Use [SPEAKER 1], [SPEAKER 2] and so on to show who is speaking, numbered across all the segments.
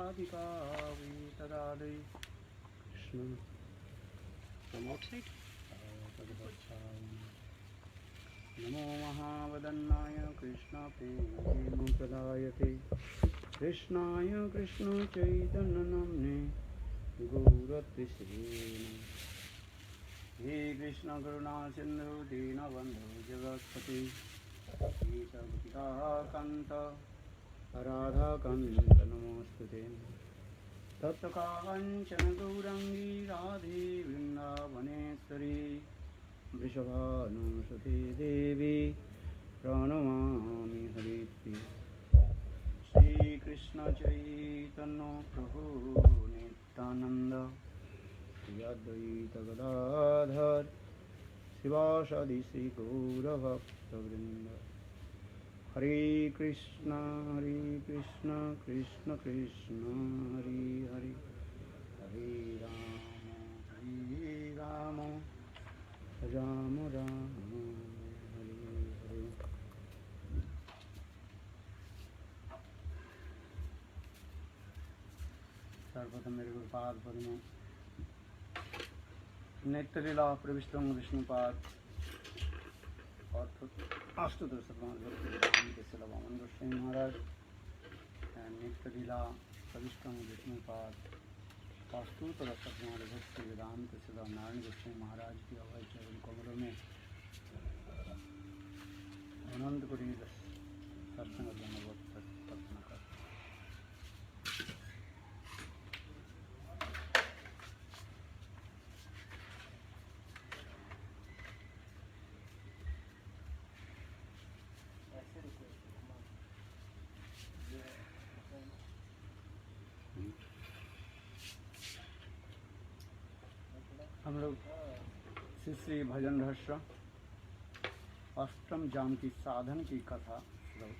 [SPEAKER 1] राधिका तदादि कृष्ण नमो महावदन्नाय कृष्णप्रेमप्रदायते कृष्णाय कृष्ण चैतन्य नाम्ने गौरतिश्री हे कृष्ण करुणा सिंधु दीनबंधु जगत्पति कांत राधाकांत नमोस्तुते तप्तकाञ्चन गौरांगी राधे वृंदावनेश्वरी वृषभानुसुते देवी प्रणमामि हरिप्रिये श्रीकृष्ण चैतन्य प्रभु नित्यानंद अद्वैत गदाधर शिवासादि श्री गौरभक्तवृंद हरे कृष्ण कृष्ण कृष्ण हरे हरे हरे राम राम राम हरे हरे। सर्वप्रथम मेरे गुरुपाद पद्म नेत्रलीला प्रविष्टं विष्णुपाद अष्टोत्तर शतनाम गोस्वामी महाराज नेत्रलीला प्रविष्टं विष्णुपाद अष्टोत्तर शतनाम भक्ति वेदांत सदा नारायण गोस्वामी महाराज की अभय चरण कमलों में अनंत कोटि सत्संग धन्यवाद प्रार्थना कर। हम लोग श्री श्री भजन रहस्य अष्टम जाम की साधन की कथा,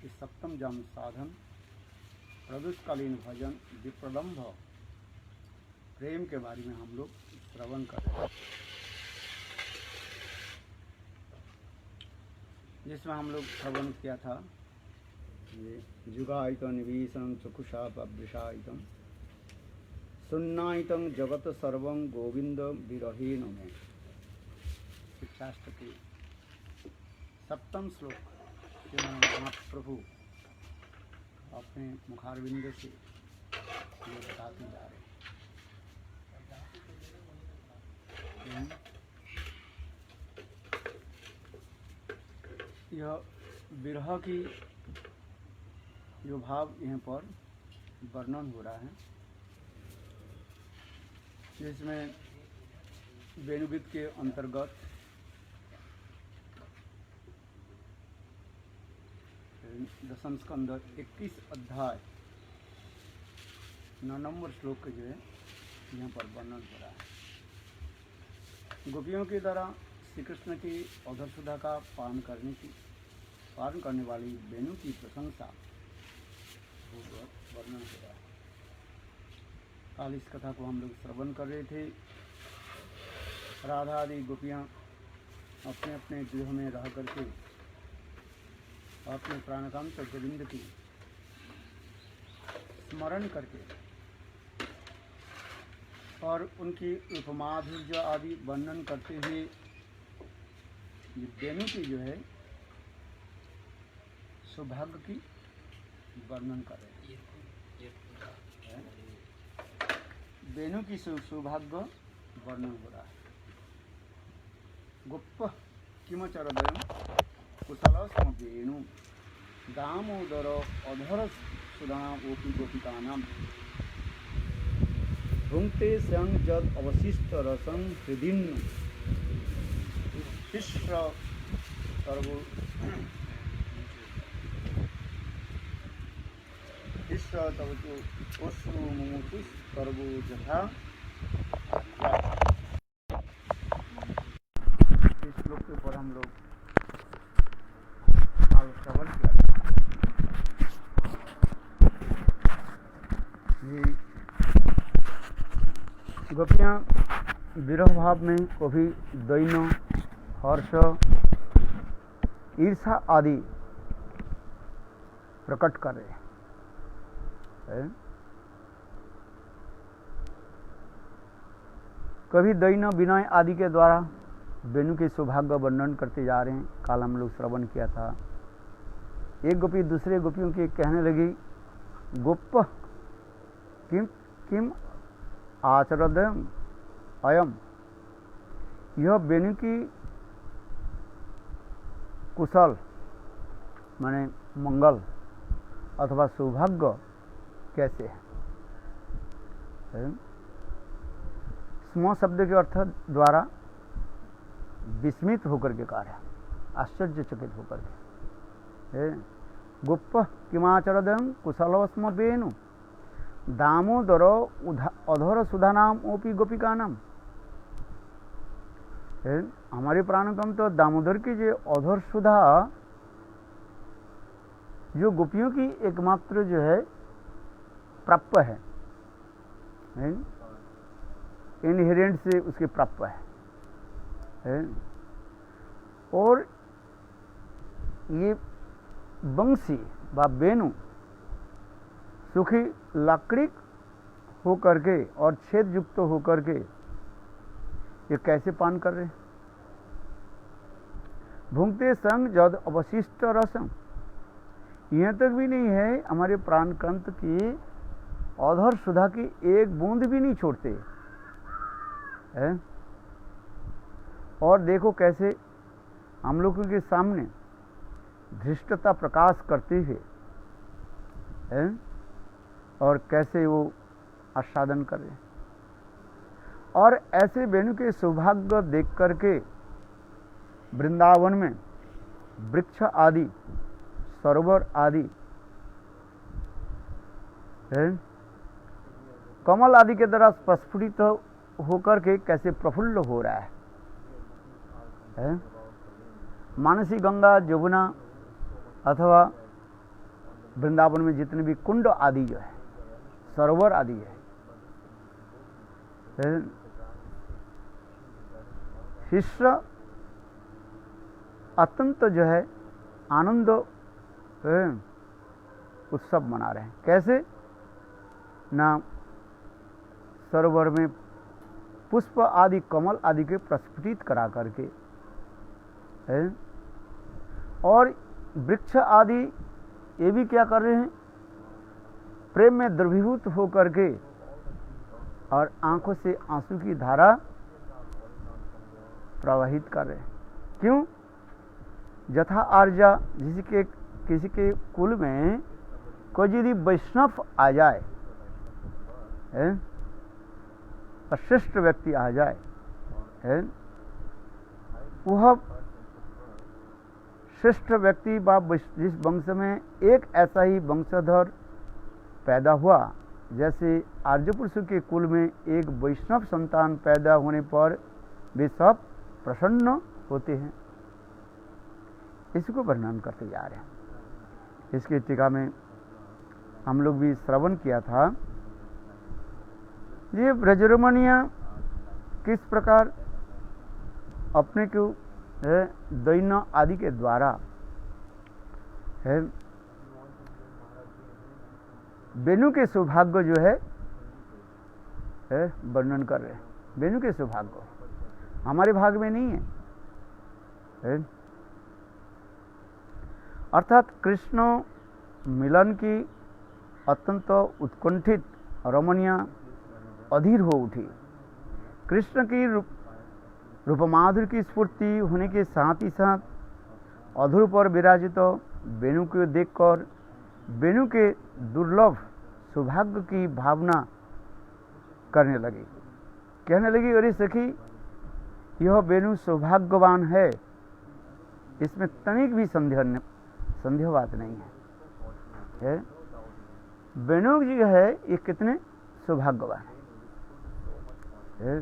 [SPEAKER 1] इस सप्तम जाम साधन प्रदोषकालीन भजन विप्रलम्भ प्रेम के बारे में हम लोग श्रवण कर रहे हैं, जिसमें हम लोग श्रवण किया था ये जुगायित निवीषण चक्षुषा पवृषायितम सुन्नायितं जगत सर्वं गोविंद विरहीन में शिक्षाष्टकी सप्तम श्लोक के महाप्रभु अपने मुखारविंद से ये बताते जा रहे हैं। यह विरह की जो भाव यहाँ पर वर्णन हो रहा है, जिसमें वेणुगीत के अंतर्गत दशम स्कंद 21 अध्याय 9 नंबर श्लोक के जो है यहाँ पर वर्णन हो रहा है। गोपियों के द्वारा श्री कृष्ण की अधर सुधा का पान करने वाली वेणु की प्रशंसा वर्णन हो रहा है। काल इस कथा को हम लोग श्रवण कर रहे थे। राधा आदि गोपियाँ अपने अपने गृह में रह करके अपने प्राणकांत गोविंद की स्मरण करके और उनकी उपमाधुर्य आदि वर्णन करते हुए वेणु की जो है सौभाग्य की वर्णन कर रहे हैं। वेणु की सौभाग्य वर्णन हो रहा है। गोप किमचरद्वयं कुशलस्म वेणु दामोदर अधर सुदाम ओपी गोपिकानां भुंक्ते स्वयं जद अवशिष्ट रसं हृदिन्न शिष्य सर्वो ईश्वर तब तो अश्रु मुमुक्षु सर्वो जथा। इस श्लोक के ऊपर हम लोग श्रवण किया। गोपियाँ विरह भाव में कभी दैन्य, हर्ष, ईर्षा आदि प्रकट कर रहे हैं। कभी दैन विनय आदि के द्वारा वेणु के सौभाग्य वर्णन करते जा रहे हैं। कल हम लोग श्रवण किया था, एक गोपी दूसरे गोपियों के कहने लगी, गोप किम किम आचरदम अयम, यह वेणु की कुशल माने मंगल अथवा सौभाग्य कैसे है। स्म शब्द के अर्थ द्वारा विस्मित होकर के कार्य, आश्चर्यचकित होकर के। गुप्प किमाचरदं कुशलस्म वेणु दामोदर अधर सुधा नाम ओपी गोपिका नाम। हमारे प्राणकम तो दामोदर की जो अधर सुधा जो गोपियों की एकमात्र जो है प्राप्य है, इनहेरेंट से उसके प्राप्य है। और ये बंसी व वेणु सुखी लाकड़िक होकर के और छेद युक्त होकर के ये कैसे पान कर रहे हैं। भुंगते संग जद अवशिष्ट रसम, यहां तक भी नहीं है हमारे प्राणकंत की अधर सुधा की एक बूंद भी नहीं छोड़ते है। और देखो कैसे हम लोगों के सामने धृष्टता प्रकाश करते हुए है और कैसे वो आस्वादन कर रहे हैं। और ऐसे वेणु के सौभाग्य देख करके वृंदावन में वृक्ष आदि सरोवर आदि है कमल आदि के द्वारा प्रस्फुटित होकर के कैसे प्रफुल्ल हो रहा है। मानसी गंगा जमुना अथवा वृंदावन में जितने भी कुंड आदि जो है सरोवर आदि है, शिष्य अत्यंत जो है आनंद उत्सव मना रहे हैं। कैसे ना सरोवर में पुष्प आदि कमल आदि के प्रस्फुटित करा करके है, और वृक्ष आदि ये भी क्या कर रहे हैं, प्रेम में द्रवीभूत होकर के और आंखों से आंसू की धारा प्रवाहित कर रहे हैं। क्यों? जथा आर्जा, किसी के कुल में कोई यदि वैष्णव आ जाए है, श्रेष्ठ व्यक्ति आ जाए है, वह श्रेष्ठ व्यक्ति जिस वंश में एक ऐसा ही वंशधर पैदा हुआ, जैसे आर्य पुरुषों के कुल में एक वैष्णव संतान पैदा होने पर वे सब प्रसन्न होते हैं। इसको वर्णन करते जा रहे हैं। इसकी टीका में हम लोग भी श्रवण किया था, ये ब्रजरमणियाँ किस प्रकार अपने को दैन आदि के द्वारा है वेणु के सौभाग्य जो है वर्णन कर रहे हैं। वेणु के सौभाग्य हमारे भाग में नहीं है। अर्थात कृष्ण मिलन की अत्यंत उत्कंठित रमणीय अधीर हो उठी। कृष्ण की रूपमाधुर्य की स्फूर्ति होने के साथ ही साथ अधूर पर विराजित वेणु को देखकर वेणु के दुर्लभ सौभाग्य की भावना करने लगी। कहने लगी, अरे सखी, यह वेणु सौभाग्यवान है, इसमें तनिक भी संदेह बात नहीं है। वेणु जी है ये कितने सौभाग्यवान है।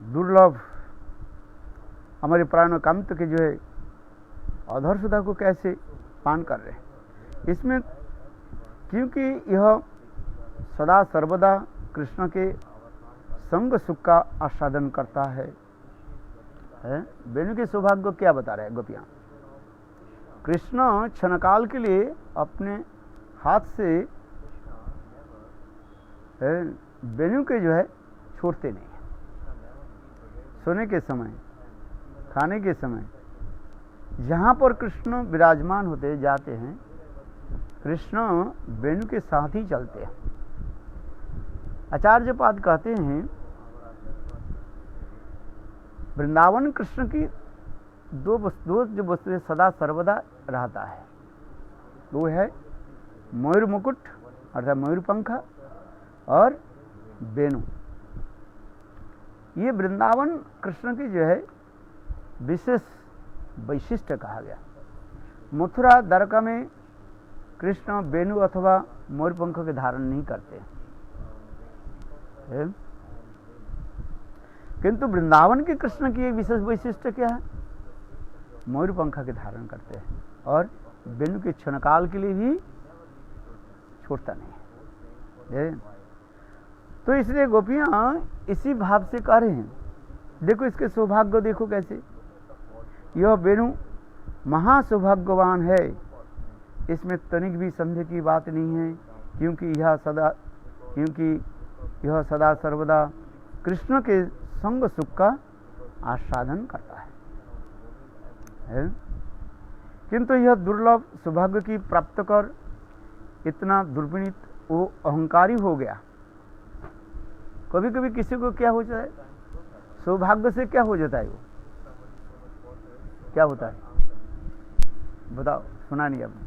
[SPEAKER 1] दुर्लभ हमारे प्राणकांत के जो है अधर सुधा को कैसे पान कर रहे हैं इसमें, क्योंकि यह सदा सर्वदा कृष्ण के संग सुख का आस्वादन करता है। वेणु के सौभाग्य क्या बता रहे हैं गोपियां। कृष्ण क्षणकाल के लिए अपने हाथ से वेणु के जो है छोड़ते नहीं है। सोने के समय, खाने के समय जहाँ पर कृष्ण विराजमान होते जाते हैं, कृष्ण वेणु के साथ ही चलते हैं। आचार्य पाद कहते हैं वृंदावन कृष्ण की दो जो वस्तु सदा सर्वदा रहता है, वो है मयूर मुकुट अर्थात मयूर पंखा और वेणु। ये वृंदावन कृष्ण की जो है विशेष वैशिष्ट कहा गया। मथुरा द्वारका में कृष्ण वेणु अथवा मयूर पंख के धारण नहीं करते, किंतु वृंदावन के कृष्ण की एक विशेष वैशिष्ट क्या है, मयूर पंखा के धारण करते हैं और वेणु के क्षणकाल के लिए भी छोड़ता नहीं है। तो इसलिए गोपियां इसी भाव से कह रहे हैं, देखो इसके सौभाग्य देखो कैसे, यह वेणु महासौभाग्यवान है, इसमें तनिक भी संदेह की बात नहीं है, क्योंकि यह सदा सर्वदा कृष्ण के संग सुख का आस्वादन करता है। किंतु यह दुर्लभ सौभाग्य की प्राप्त कर इतना दुर्विनीत वो अहंकारी हो गया। कभी कभी किसी को क्या हो जाता है, सौभाग्य से क्या हो जाता है, वो क्या होता है बताओ, सुना नहीं आपने?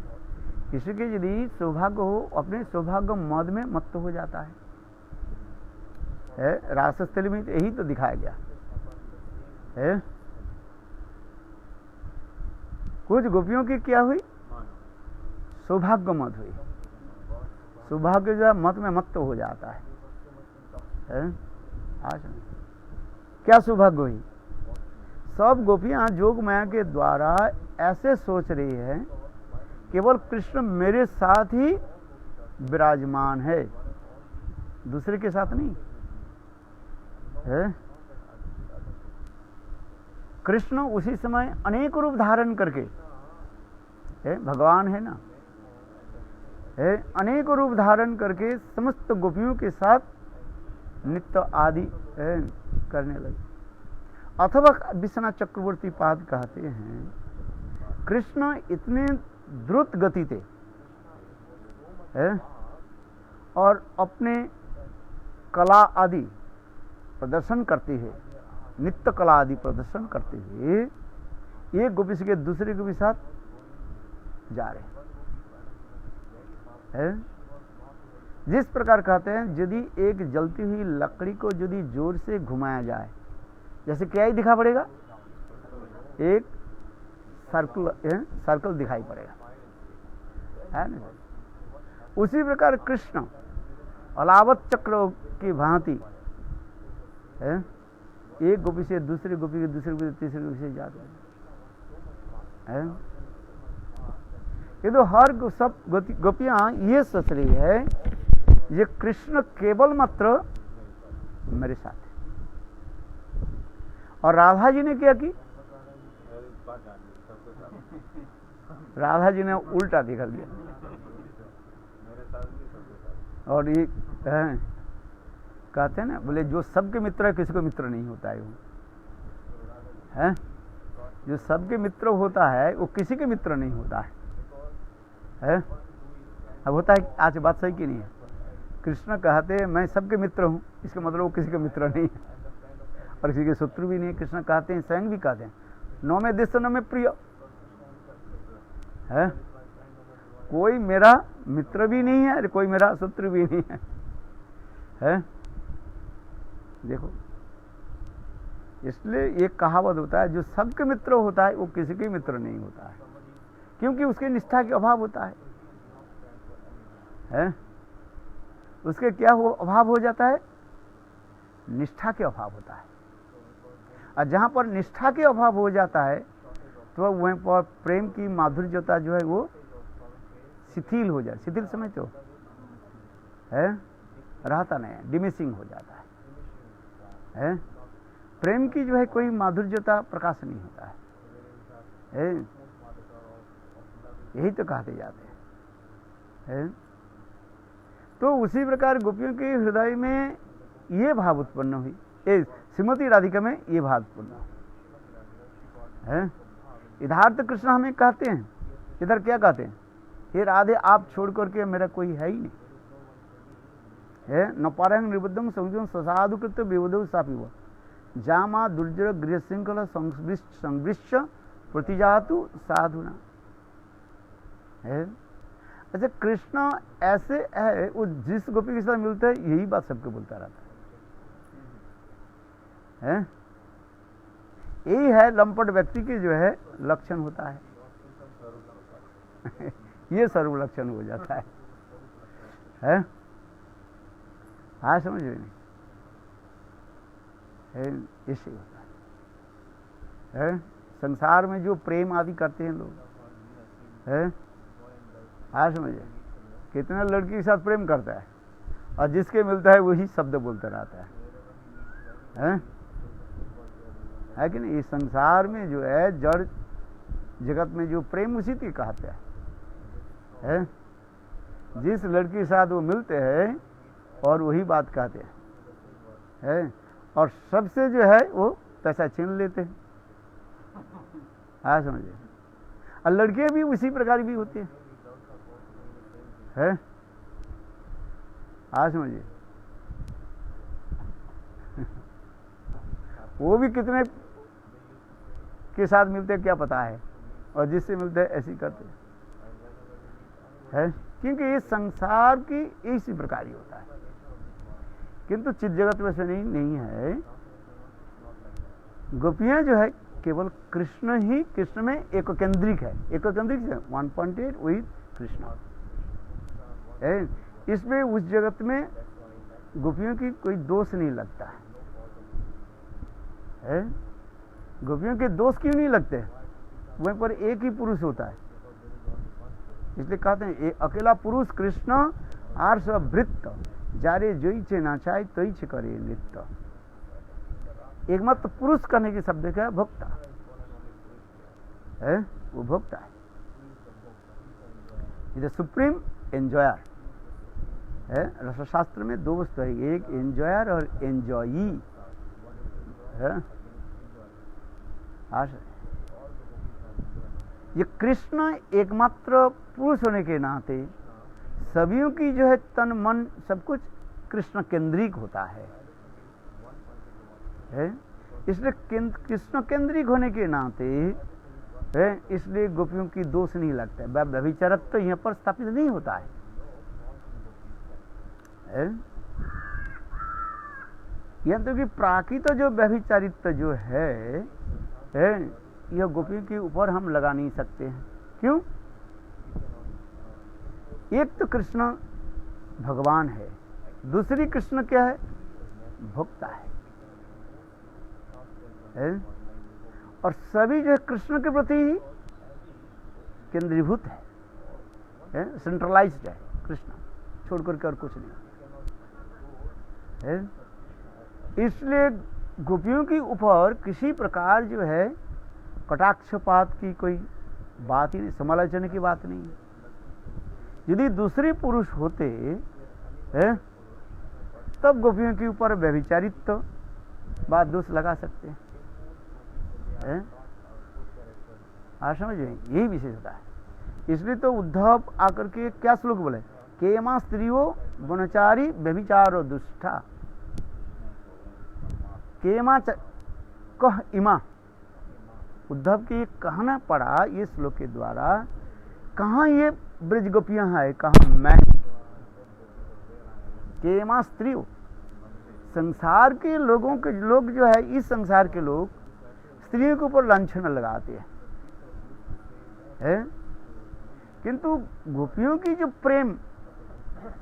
[SPEAKER 1] किसी के यदि सौभाग्य हो, अपने सौभाग्य मद में मत्त हो जाता है। रासस्थली में यही तो दिखाया गया है। कुछ गोपियों की क्या हुई, सौभाग्य मत हुई, सौभाग्य जो मत में मत्त हो जाता है। आज क्या सौभाग्य हुई, सब गोपियां जोग माया के द्वारा ऐसे सोच रही है केवल कृष्ण मेरे साथ ही विराजमान है, दूसरे के साथ नहीं है। कृष्ण उसी समय अनेक रूप धारण करके भगवान है ना, अनेक रूप धारण करके समस्त गोपियों के साथ नित्य आदि करने लगे। अथवा विश्वनाथ चक्रवर्ती पाद कहते हैं कृष्ण इतने द्रुत गति थे और अपने कला आदि प्रदर्शन करते हैं, नित्य कला आदि प्रदर्शन करते हुए एक गोपी से दूसरे गोपी साथ जा रहे हैं। जिस प्रकार कहते हैं यदि एक जलती हुई लकड़ी को यदि जोर से घुमाया जाए, जैसे क्या ही दिखा पड़ेगा, एक सर्कल दिखाई पड़ेगा, है ना। उसी प्रकार कृष्ण अलावत चक्र की भांति एक गोपी से दूसरी गोपी के दूसरी गोपी से तीसरी गोपी से जाते हैं। ये तो हर सब गोपियां ये सोच रही है ये कृष्ण केवल मात्र मेरे साथ है। और राधा जी ने क्या की, राधा जी ने उल्टा दिखा दिया और ये कहते हैं ना, बोले जो सबके मित्र है किसी को मित्र नहीं होता है, वो है जो सबके मित्र होता है वो किसी के मित्र नहीं होता है। अब होता है, आज बात सही की नहीं है। कृष्ण कहते हैं मैं सबके मित्र हूँ, इसका मतलब वो किसी का मित्र नहीं है और किसी के शत्रु भी नहीं है। कृष्ण कहते हैं, स्वयं भी कहते हैं, न में देश न में प्रिय है, कोई मेरा मित्र भी नहीं है और कोई मेरा शत्रु भी नहीं है। देखो, इसलिए एक कहावत होता है, जो सबके मित्र होता है वो किसी के मित्र नहीं होता है, क्योंकि उसके निष्ठा के अभाव होता है। उसके क्या अभाव हो जाता है, निष्ठा के अभाव होता है। और जहां पर निष्ठा के अभाव हो जाता है तो वहीं पर प्रेम की माधुर्यता जो है वो शिथिल हो जाए, शिथिल समझते हो, है रहता नहीं है, डिमिसिंग हो जाता है। प्रेम की जो है कोई माधुर्यता प्रकाश नहीं होता है। यही तो कहते जाते हैं। तो उसी प्रकार गोपियों के हृदय में ये भाव उत्पन्न हुई, श्रीमती राधिका में ये भाव उत्पन्न है। इधर तो कृष्ण हमें कहते हैं, इधर क्या कहते हैं, हे राधे आप छोड़ करके मेरा कोई है ही नहीं है। न पारंग निर्बुद्धम संयुक्तम ससाधु कृत्य विबुद्धौ सापि वा जामा दुर्जर गृह श्रृंखला संवृश्य प्रतिजातु साधुना है। अच्छा, कृष्ण ऐसे है, वो जिस गोपी के साथ मिलता है यही बात सबको बोलता रहता है। यही है लंपट व्यक्ति के जो है लक्षण होता है ये सर्व लक्षण हो जाता है। हाँ, समझ रहे नहीं, इससे होता है। संसार में जो प्रेम आदि करते हैं लोग, हाँ समझे, कितना लड़की के साथ प्रेम करता है और जिसके मिलता है वही शब्द बोलता रहता है कि नहीं। इस संसार में जो है जड़ जगत में जो प्रेम उसी के कहते हैं। जिस लड़की के साथ वो मिलते हैं और वही बात कहते हैं, और सबसे जो है वो पैसा छीन लेते हैं। हाँ समझे, और लड़कियां भी उसी प्रकार भी होती है। हाँ समझिए, वो भी कितने के साथ मिलते क्या पता है, और जिससे मिलते हैं ऐसी करते हैं। क्योंकि ये संसार की इसी प्रकार ही होता है, किंतु चित जगत में से नहीं है। गोपियां जो है केवल कृष्ण ही, कृष्ण में एक केंद्रिक है, एक केंद्रिक है 1.8 विद कृष्ण। इसमें उस जगत में गोपियों की कोई दोष नहीं लगता है। गोपियों के दोष क्यों नहीं लगते, वहीं पर एक ही पुरुष होता है, इसलिए कहते हैं ये अकेला पुरुष कृष्ण आर्ष वृत्त जारे जोई छे नाचाय तोई छे करे नृत्य। एकमात्र पुरुष करने के शब्द का भोक्ता है, वो भोक्ता है। इधर सुप्रीम एंजॉयर है। रसशास्त्र में दो वस्तु है, एक एंजॉयर और एंजॉयी है। ये कृष्ण एकमात्र पुरुष होने के नाते सभियों की जो है तन मन सब कुछ कृष्ण केंद्रिक होता है। इसलिए कृष्ण केंद्रिक होने के नाते इसलिए गोपियों की दोष नहीं लगता है। व्यभिचारत्व तो यहाँ पर स्थापित नहीं होता है। यह तो कि प्राकृत जो व्यभिचारित्व जो है यह गोपियों के ऊपर हम लगा नहीं सकते हैं। क्यों? एक तो कृष्ण भगवान है, दूसरी कृष्ण क्या है, भोक्ता है। और सभी जो है कृष्ण के प्रति केंद्रीभूत है, सेंट्रलाइज्ड है। कृष्ण छोड़ करके और कुछ नहीं है। इसलिए गोपियों के ऊपर किसी प्रकार जो है कटाक्षपात की कोई बात ही नहीं, समालोचना की बात नहीं है। यदि दूसरे पुरुष होते तब गोपियों के ऊपर व्यभिचारित्व बात दोष लगा सकते हैं। आप समझ रहे, यही विशेषता है। इसलिए तो उद्धव आकर के क्या श्लोक बोले, केमा स्त्रियो वनचारी व्यभिचारो दुष्टा केमा कह इमा। उद्धव के कहना पड़ा ये श्लोक के द्वारा, कहाँ ये ब्रज गोपियां हैं, कहाँ मैं। केमा स्त्रियों, संसार के लोगों के लोग जो है, इस संसार के लोग स्त्रियों के ऊपर लांछन लगाते हैं, किंतु गोपियों की जो प्रेम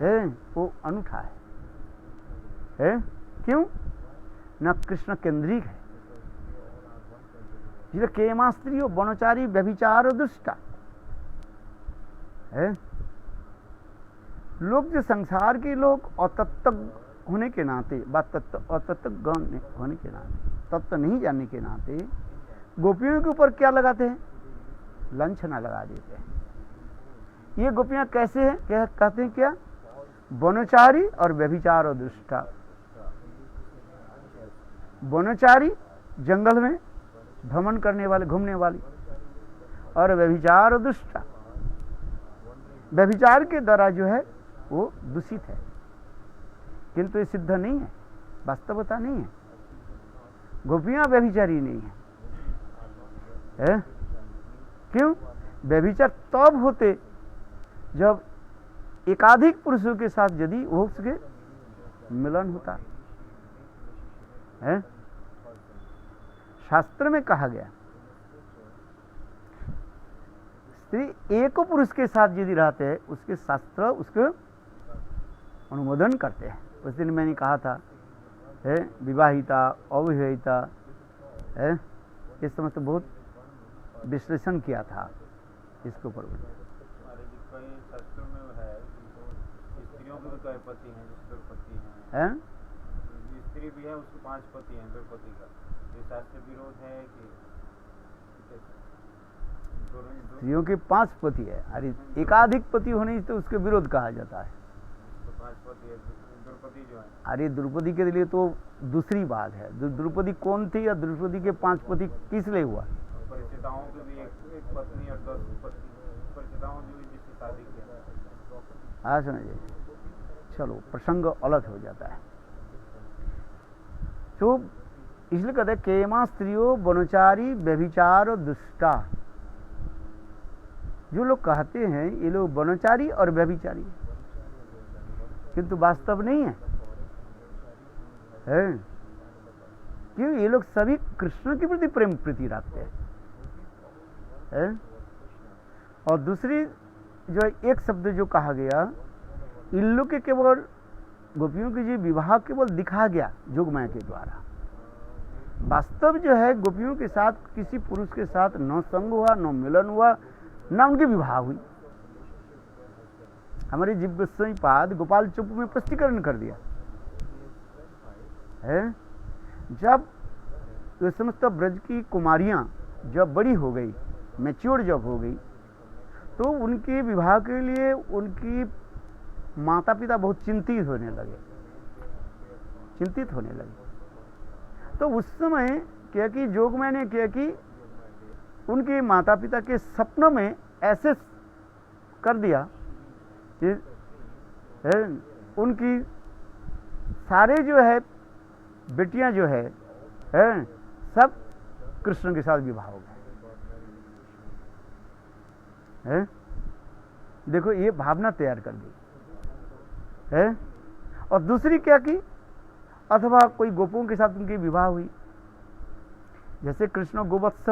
[SPEAKER 1] है वो अनूठा है। क्यों? न कृष्ण केंद्रिक है। इसलिए केमा स्त्रियों वनचारी व्यभिचार दुष्टा है। लोग जो संसार के लोग अतत्व होने के नाते, अतत्व गण होने के नाते, तत्व नहीं जानने के नाते गोपियों के ऊपर क्या लगाते हैं, लांछना लगा देते हैं। ये गोपियां कैसे हैं, क्या कहते हैं, क्या वनचारी और व्यभिचार और दुष्टा। वनचारी जंगल में भ्रमण करने वाले, घूमने वाली, और व्यभिचार और दुष्टा, व्यभिचार के द्वारा जो है वो दूषित है, किंतु ये सिद्ध नहीं है, वास्तवता नहीं है। गोपियां व्यभिचारी नहीं है, क्यों? व्यभिचार तब होते जब एकाधिक पुरुषों के साथ यदि वो उसके मिलन होता है। शास्त्र में कहा गया स्त्री एक पुरुष के साथ यदि रहते हैं, उसके शास्त्र उसको अनुमोदन करते हैं। उस दिन मैंने कहा था विवाहिता, अविवाहिता है, इस समस्त बहुत विश्लेषण किया था इसके ऊपर।
[SPEAKER 2] स्त्री भी है, उसके 5 पति हैं, 2 पति का, ये शास्त्र विरोध है कि
[SPEAKER 1] स्त्रियों के 5 पति है? अरे एकाधिक पति होने से तो उसके विरोध कहा जाता है।
[SPEAKER 2] तो 5 पति है, द्रौपदी जो है।
[SPEAKER 1] अरे द्रौपदी के लिए तो दूसरी बात है। द्रौपदी कौन थी या द्रौपदी के 5 पति किस लिए हुआ?
[SPEAKER 2] परिचिताओं के भी एक पत्नी और 10 पति, परिचिताओं जो जिससे शादी किया।
[SPEAKER 1] हाँ समझिए, चलो प्रसंग अलग हो जाता है। तो इसलिए कहते हैं केमा स्त्रियों वनचारी व्यभिचार और दुष्टा। जो लोग कहते हैं ये लोग वनचारी और व्यभिचारी, किंतु वास्तव नहीं है, क्यों? ये लोग सभी कृष्ण के प्रति प्रेम प्रीति रखते हैं। और दूसरी जो एक शब्द जो कहा गया, इन लोग के केवल गोपियों के जो विवाह केवल दिखा गया जोगमाया के द्वारा, वास्तव जो है गोपियों के साथ किसी पुरुष के साथ न संग हुआ, न मिलन हुआ, न उनकी विवाह हुई। हमारे जीव गोस्वामी पाद गोपाल चुप में प्रस्तीकरण कर दिया है। जब ये समस्त ब्रज की कुमारियां जब बड़ी हो गई, मैच्योर जब हो गई, तो उनके विवाह के लिए उनकी माता पिता बहुत चिंतित होने लगे। तो उस समय क्या कि जोगमाया ने क्या कि उनके माता पिता के सपनों में ऐसे कर दिया कि उनकी सारे जो है बेटियां जो है सब कृष्ण के साथ विवाह हो गए। देखो ये भावना तैयार कर दी है। और दूसरी क्या की, अथवा कोई गोपों के साथ उनकी विवाह हुई, जैसे कृष्ण गोवत्स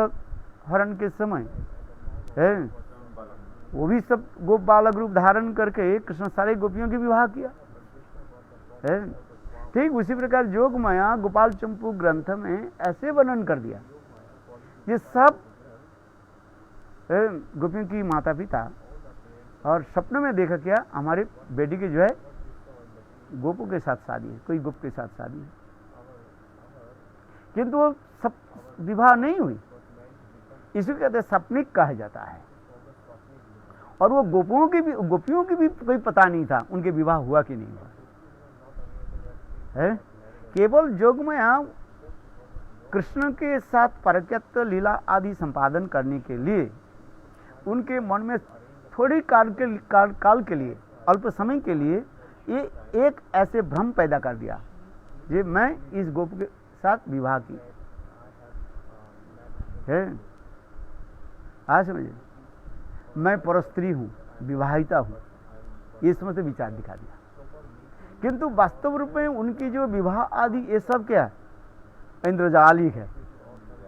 [SPEAKER 1] हरण के समय है, वो भी सब गोप बालक रूप धारण करके कृष्ण सारे गोपियों की विवाह किया है। ठीक उसी प्रकार जोगमाया गोपाल चंपू ग्रंथ में ऐसे वर्णन कर दिया, ये सब गोपियों की माता पिता, और सपने में देखा क्या हमारे बेटी की जो है गोपों के साथ शादी है, कोई गोप के साथ शादी है, किंतु वो सब विवाह नहीं हुई। इसी कहते सपनिक कहा जाता है। और वो गोपियों की भी कोई पता नहीं था उनके विवाह हुआ कि नहीं हुआ है। केवल जोगमाया कृष्ण के साथ परक्यत्व लीला आदि संपादन करने के लिए उनके मन में थोड़ी काल के लिए, अल्प समय के लिए ये एक ऐसे भ्रम पैदा कर दिया कि मैं इस गोप के साथ विवाह की है। आज समझिए, मैं परस्त्री हूं, विवाहिता हूं, ये समझ विचार दिखा दिया। किंतु वास्तव रूप में उनकी जो विवाह आदि ये सब क्या है, इंद्रजालिक है,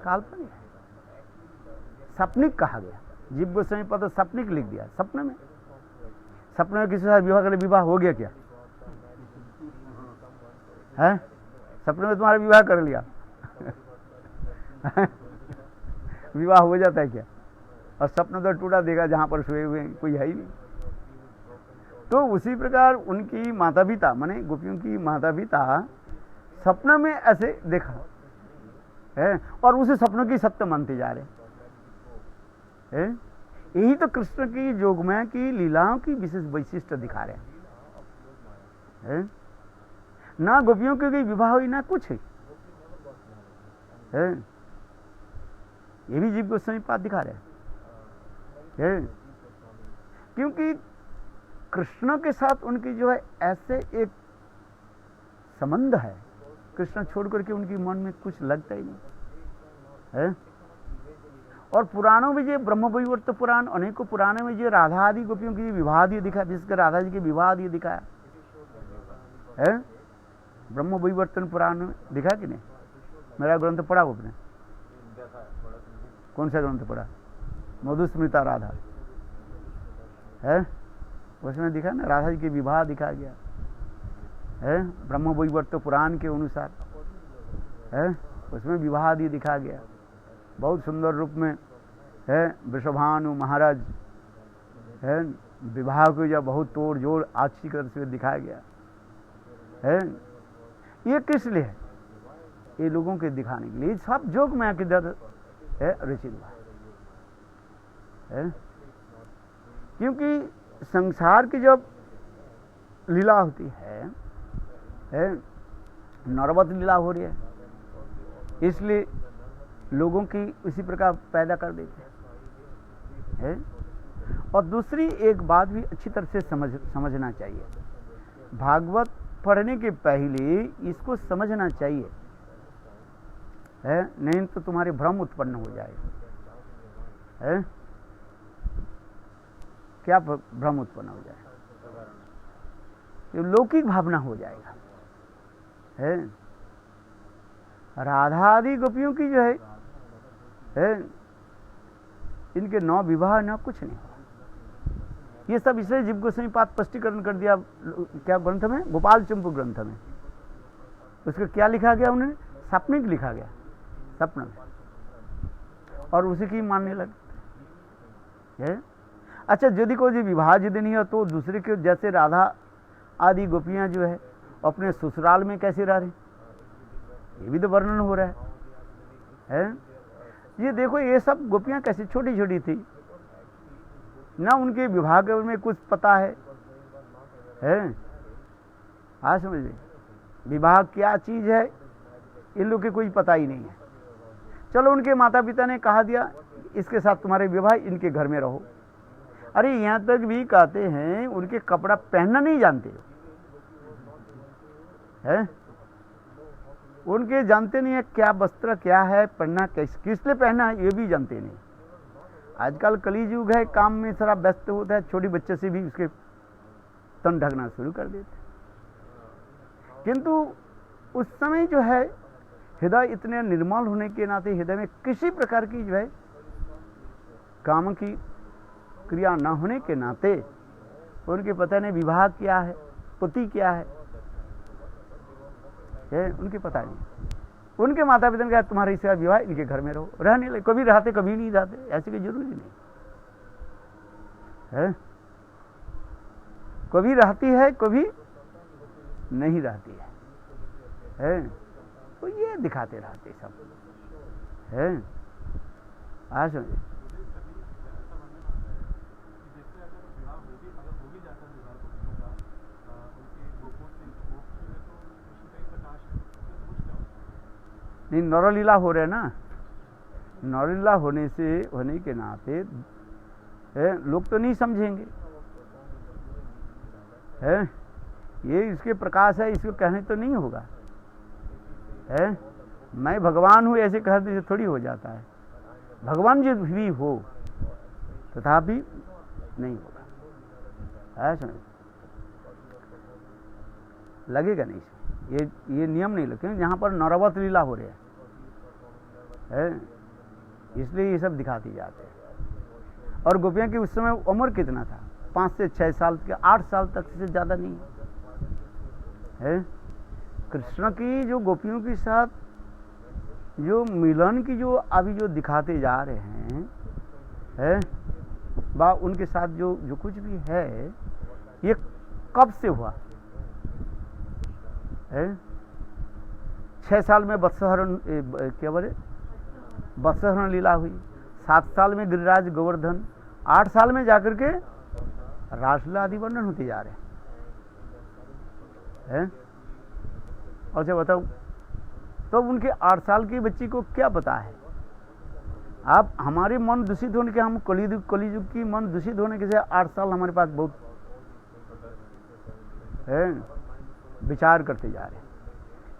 [SPEAKER 1] काल्पनिक है, सपनिक कहा गया। जीव गोस्वामी पद सपनिक लिख दिया। सपने में किसी से विवाह के लिए विवाह हो गया क्या है? सपने में तुम्हारा विवाह कर लिया विवाह हो जाता है क्या? और सपना तो टूटा देगा जहां पर सोए हुए कोई है ही नहीं। तो उसी प्रकार उनकी माता पिता माने गोपियों की माता पिता सपना में ऐसे देखा है और उसे सपनों की सत्य मानते जा रहे हैं। यही तो कृष्ण की जोगमाया की लीलाओं की विशेष वैशिष्ट दिखा रहे हैं। है? ना गोपियों की कोई विवाह हुई ना कुछ है? ये भी जीव गोस्वामी पाद दिखा रहे हैं, क्योंकि कृष्ण के साथ उनकी जो है ऐसे एक संबंध है, कृष्ण छोड़ करके उनकी मन में कुछ लगता ही नहीं है। और पुराणों में जो ब्रह्म वैवर्त पुराण, अनेकों पुराणों में जो राधा आदि गोपियों की विवाह दिए दिखा, जिसके राधा जी के विवाह दिए दिखाया है, ब्रह्म वैवर्तन पुराण में दिखा कि नहीं? मेरा ग्रंथ पढ़ा आपने? कौन सा ग्रंथ पढ़ा? मधुस्मृता राधा है, उसमें दिखा ना, राधा जी के विवाह दिखा गया है, ब्रह्म वैवर्त पुराण के अनुसार है, उसमें विवाह आदि दिखा गया बहुत सुंदर रूप में है। वृषभानु महाराज है, विवाह को जब बहुत तोड़ जोड़ अच्छी तरह से दिखाया गया है। ये किस लिए है? ये लोगों के दिखाने के लिए, सब जोग में आके दर है रचित हुआ है। क्योंकि संसार की जब लीला होती है, नरवत लीला हो रही है, इसलिए लोगों की उसी प्रकार पैदा कर देते हैं। और दूसरी एक बात भी अच्छी तरह से समझना चाहिए, भागवत पढ़ने के पहले इसको समझना चाहिए है, नहीं तो तुम्हारे भ्रम उत्पन्न हो जाएगा है। क्या भ्रम उत्पन्न हो जाएगा? ये लौकिक भावना हो जाएगा है। राधा आदि गोपियों की जो है इनके नौ विवाह न कुछ नहीं हुआ। ये सब इसलिए जीव गोस्वामी पाद स्पष्टीकरण कर दिया, क्या ग्रंथ में? गोपाल चंपू ग्रंथ में। उसको क्या लिखा गया? उन्हें सपनिक लिखा गया, सपन में, और उसी की मानने लगे। अच्छा, यदि कोई विवाह यदि नहीं हो तो दूसरे के, जैसे राधा आदि गोपियां जो है अपने ससुराल में कैसे रह रही, ये भी तो वर्णन हो रहा है। ये देखो, ये सब गोपियां कैसी छोटी छोटी थी ना, उनके विवाह के में कुछ पता है? हाँ, समझिए, विवाह क्या चीज है इन लोग के कोई पता ही नहीं है। चलो, उनके माता पिता ने कहा दिया इसके साथ तुम्हारे विवाह, इनके घर में रहो। अरे यहां तक भी कहते हैं उनके कपड़ा पहनना नहीं जानते हैं, उनके जानते नहीं है क्या वस्त्र क्या है, पहनना किस लिए पहनना है ये भी जानते नहीं। आजकल कलयुग है, काम में सारा व्यस्त होता है, छोटी बच्चे से भी उसके तन ढकना शुरू कर देते। किंतु उस समय जो है हृदय इतने निर्मल होने के नाते हृदय में किसी प्रकार की जो है काम की क्रिया न होने के नाते उनके पता नहीं विवाह क्या है, पति क्या है, उनके पता नहीं। उनके माता पिता ने कहा तुम्हारे इसका विवाह, इनके घर में रहो, रहने लगे। कभी रहते कभी नहीं रहते, ऐसे की जरूरी नहीं है। कभी रहती है कभी नहीं रहती है, तो ये दिखाते रहते सब है। आज समझे, नहीं, नरलीला हो रहे ना, नरलीला होने के नाते लोग तो नहीं समझेंगे है, ये इसके प्रकाश है, इसको कहने तो नहीं होगा है। मैं भगवान हूँ ऐसे कहते थोड़ी हो जाता है, भगवान जो भी हो तथापि नहीं होगा, ऐसा लगेगा नहीं। ये नियम नहीं लगते, यहाँ पर नरवत लीला हो रही है, इसलिए ये सब दिखाती जाते हैं। और गोपियाँ की उस समय उम्र कितना था? 5 से 6 साल के, 8 साल तक से ज़्यादा नहीं है। कृष्ण की जो गोपियों के साथ जो मिलन की जो अभी जो दिखाते जा रहे हैं बा उनके साथ जो कुछ भी है, ये कब से हुआ है? 6 साल में वत्सहरण, क्या बोले, वत्सहरण लीला हुई, 7 साल में गिरिराज गोवर्धन, 8 साल में जाकर के रासलीला आदि वर्णन होते जा रहे है। अच्छा बताओ, तो उनके 8 साल की बच्ची को क्या पता है? आप हमारे मन दूषित होने के, हम कलियुग की मन दूषित होने के से 8 साल हमारे पास बहुत है, विचार करते जा रहे हैं,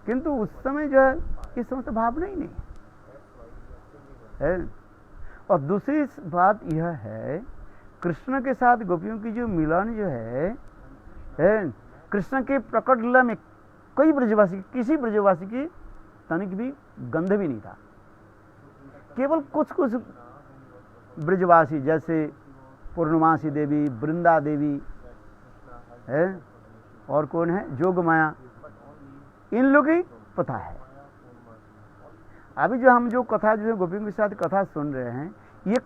[SPEAKER 1] किंतु उस समय जो है इस समस्त भावना ही नहीं है। और दूसरी बात यह है, कृष्ण के साथ गोपियों की जो मिलन जो है, कृष्ण के प्रकट लीला में कोई ब्रजवासी, किसी ब्रजवासी की तनिक भी गंध भी नहीं था। केवल कुछ कुछ ब्रजवासी जैसे पूर्णमासी देवी, वृंदा देवी है, और कौन है, जोग माया, इन लोग ही पता है। अभी जो हम जो कथा जो है गोपियों के साथ कथा सुन रहे हैं, ये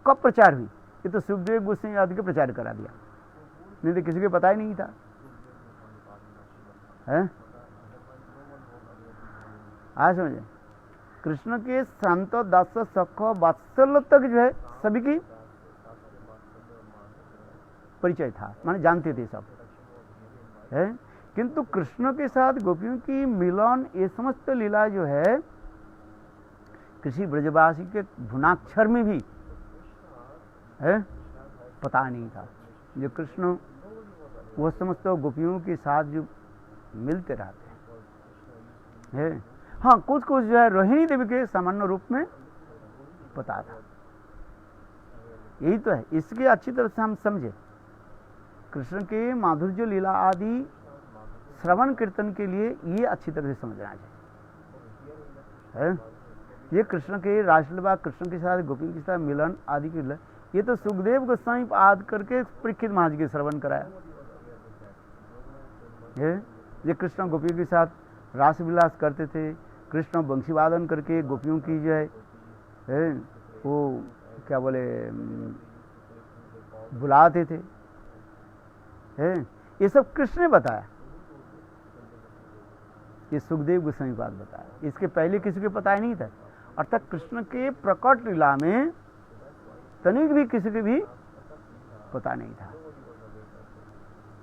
[SPEAKER 1] कब प्रचार हुई? ये तो सुखदेव गोस्वामी आदि के प्रचार करा दिया, नहीं तो किसी को पता ही नहीं था है। आज समझे, कृष्ण के संत दास सख वात्सल्य तक जो है सभी की परिचय था, माने जानते थे सब है। किंतु कृष्ण के साथ गोपियों की मिलन, ये समस्त लीला जो है किसी ब्रजवासी के भुनाक्षर में भी है पता नहीं था। जो कृष्ण वो समस्त गोपियों के साथ जो मिलते रहते हैं, हाँ कुछ कुछ जो है रोहिणी देवी के सामान्य रूप में पता था। यही तो है, इसके अच्छी तरह से हम समझे। कृष्ण के माधुर्य लीला आदि श्रवण कीर्तन के लिए ये अच्छी तरह से समझना चाहिए है। ये कृष्ण के रासलीला, कृष्ण के साथ गोपी के साथ मिलन आदि की, ये तो सुखदेव गोस्वामी आदि करके परीक्षित महाराज के श्रवण कराया। ये कृष्ण गोपियों के साथ रास विलास करते थे, कृष्ण बंशी वादन करके गोपियों की जो है वो क्या बोले बुलाते थे है। ये सब कृष्ण ने बताया, ये सुखदेव गोस्वामी बात बताया, इसके पहले किसी को पता ही नहीं था। अर्थात कृष्ण के प्रकट लीला में तनिक भी किसी को भी पता नहीं था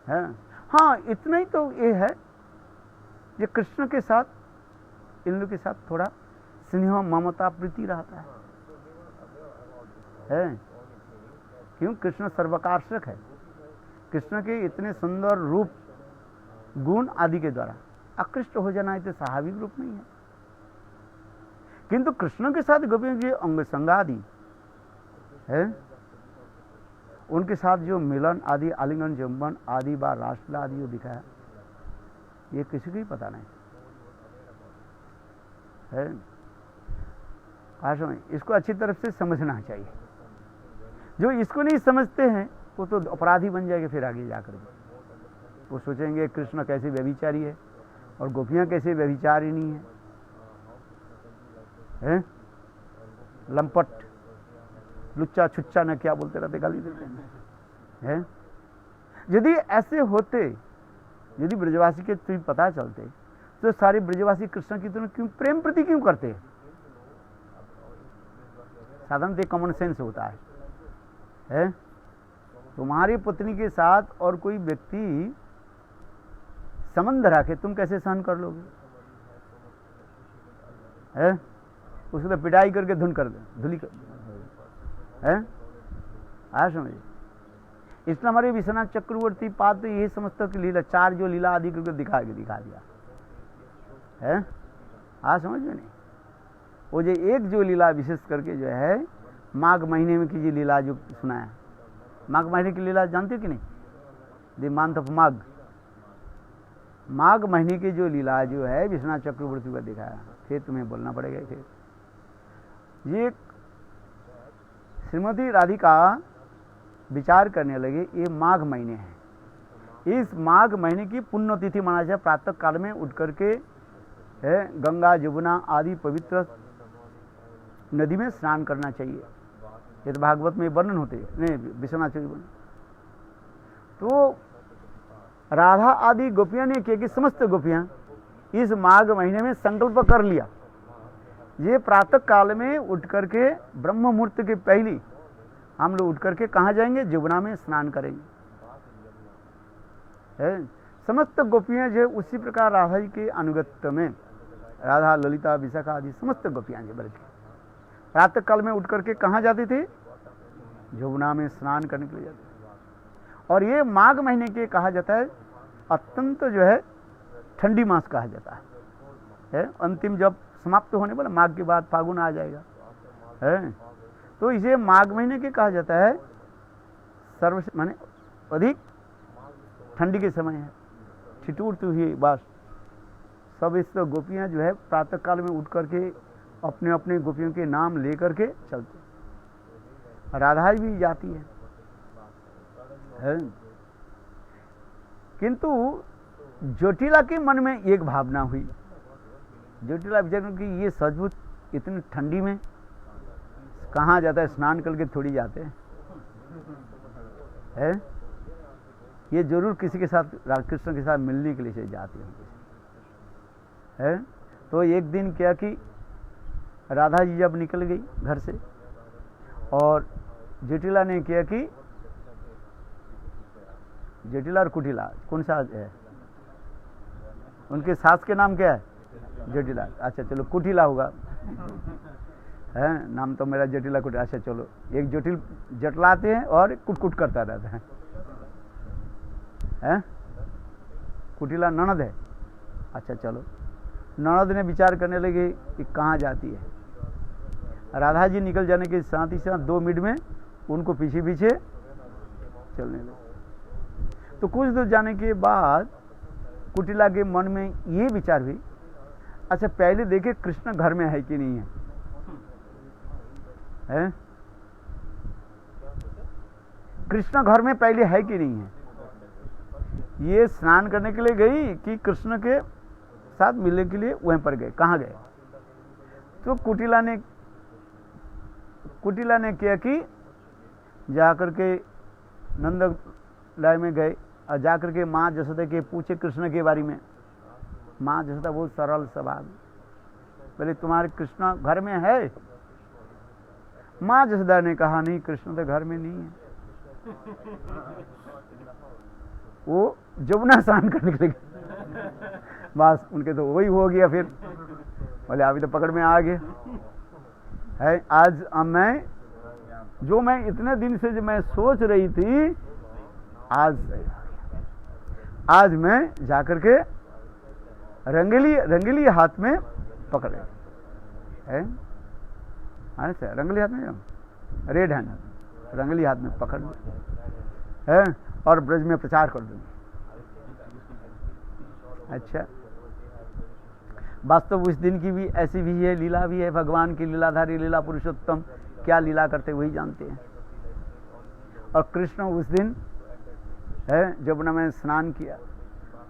[SPEAKER 1] है। हाँ इतना ही तो ये है, ये कृष्ण के साथ इन लोग के साथ थोड़ा स्नेह ममता प्रीति रहता है। क्यों? कृष्ण सर्वकार्षक है। कृष्ण के इतने सुंदर रूप गुण आदि के द्वारा आकृष्ट हो जाना इतने स्वाभाविक रूप नहीं है। किंतु कृष्ण के साथ गोपियों की अंग संगादि है, उनके साथ जो मिलन आदि, आलिंगन चुंबन आदि व रासलीला आदि जो दिखाया, ये किसी को ही पता नहीं है। इसको अच्छी तरफ से समझना चाहिए। जो इसको नहीं समझते हैं वो तो अपराधी बन जाएंगे। फिर आगे जाकर वो सोचेंगे कृष्ण कैसे व्यभिचारी है और गोपियां कैसे व्यभिचारिणी है, लंपट लुच्चा छुच्चा न क्या बोलते रहते, गाली देते हैं। यदि ऐसे होते, यदि ब्रजवासी के तुम्हें पता चलते, तो सारे ब्रजवासी कृष्ण की तुम क्यों प्रेम प्रति क्यों करते? साधारणतः कॉमन सेंस होता है। तुम्हारी पत्नी के साथ और कोई व्यक्ति संबंध रखे, तुम कैसे सहन कर लोगे? है उसको तो पिटाई करके धुन कर दे, धुली कर है। आया समझिए। इसलिए हमारे विश्वनाथ चक्रवर्ती पाद यही समझते कि लीला, चार जो लीला आदि करके दिखा दिया है। आज समझ में नहीं। वो जो एक जो लीला विशेष करके जो है माघ महीने में की जो लीला जो सुनाया, माघ महीने की लीला जानते हो कि नहीं? द मंथ ऑफ माघ, माघ महीने की जो लीला जो है विश्वनाथ चक्रवर्ती का दिखाया। फिर तुम्हें बोलना पड़ेगा। फिर ये श्रीमती राधिका विचार करने लगे, ये माघ महीने है, इस माघ महीने की पुण्यतिथि मना जाए। प्रातः काल में उठ करके है गंगा जमुना आदि पवित्र नदी में स्नान करना चाहिए। ये तो भागवत में वर्णन होते हैं, नहीं विश्वनाथ चक्रवर्ती। तो राधा आदि गोपियां ने किया कि समस्त गोपियां इस माघ महीने में संकल्प कर लिया, ये प्रातः काल में उठ करके ब्रह्म मुहूर्त के पहले हम लोग उठ करके कहाँ जाएंगे? जमुना में स्नान करेंगे। समस्त गोपियां जो उसी प्रकार राधा जी के अनुगत्य में, राधा, ललिता, विशाखा आदि समस्त गोपियां जो बल्कि प्रातः काल में उठ करके कहाँ जाती थी? यमुना में स्नान करने के लिए जाती थी। और ये माघ महीने के कहा जाता है अत्यंत जो है ठंडी मास कहा जाता है। अंतिम जब समाप्त होने वाला, माघ के बाद फागुन आ जाएगा है, तो इसे माघ महीने के कहा जाता है सर्व माने अधिक ठंडी के समय है। ठिठुर तो ही बस सब इस गोपियां जो है प्रातः काल में उठ करके अपने अपने गोपियों के नाम ले करके चलते। राधा भी जाती है। किंतु जटिला के मन में एक भावना हुई। जटिला विचार की ये सचमुच इतनी ठंडी में कहाँ जाता है? स्नान करके थोड़ी जाते हैं। ये जरूर किसी के साथ, राधाकृष्ण के साथ मिलने के लिए से जाती है। तो एक दिन क्या कि राधा जी जब निकल गई घर से और जटिला ने किया कि जटिला और कुटिला कौन सा है? उनके सास के नाम क्या है? जटिला। अच्छा चलो कुटिला होगा है, नाम तो मेरा जटिला कुटिला। अच्छा चलो, एक जटिल जटलाते हैं और कुटकुट करता रहता है। कुटिला ननद है। अच्छा चलो, ननद ने विचार करने लगे कि कहाँ जाती है। राधा जी निकल जाने के साथ ही साथ 2 मिनट में उनको पीछे पीछे चलने लगे। तो कुछ दूर जाने के बाद कुटिला के मन में ये विचार हुई, अच्छा पहले देखे कृष्ण घर में है कि नहीं है? कृष्ण घर में पहले है कि नहीं है? ये स्नान करने के लिए गई कि कृष्ण के साथ मिलने के लिए वहीं पर गए? कहाँ गए? तो कुटिला ने किया कि जाकर के नंदलाय में गए और जाकर के माँ जसोदा के पूछे कृष्ण के बारे में। माँ जसोदा बहुत सरल स्वभाव, बोले तुम्हारे कृष्ण घर में है? माँ जसोदा ने कहा नहीं, कृष्ण तो घर में नहीं है, वो जमुना स्नान करने के लिए। बस उनके तो वही हो गया। फिर बोले अभी तो पकड़ में आ गए है। मैं इतने दिन से जो मैं सोच रही थी, आज मैं जाकर के रंगीली हाथ में पकड़े है। रंगली हाथ में, रेड हैंड रंगली हाथ में पकड़ है और ब्रज में प्रचार कर दूंगी। अच्छा, वास्तव उस दिन की भी ऐसी भी है, लीला भी है। भगवान की लीलाधारी लीला पुरुषोत्तम क्या लीला करते वही जानते हैं। और कृष्ण उस दिन है जमुना में स्नान किया,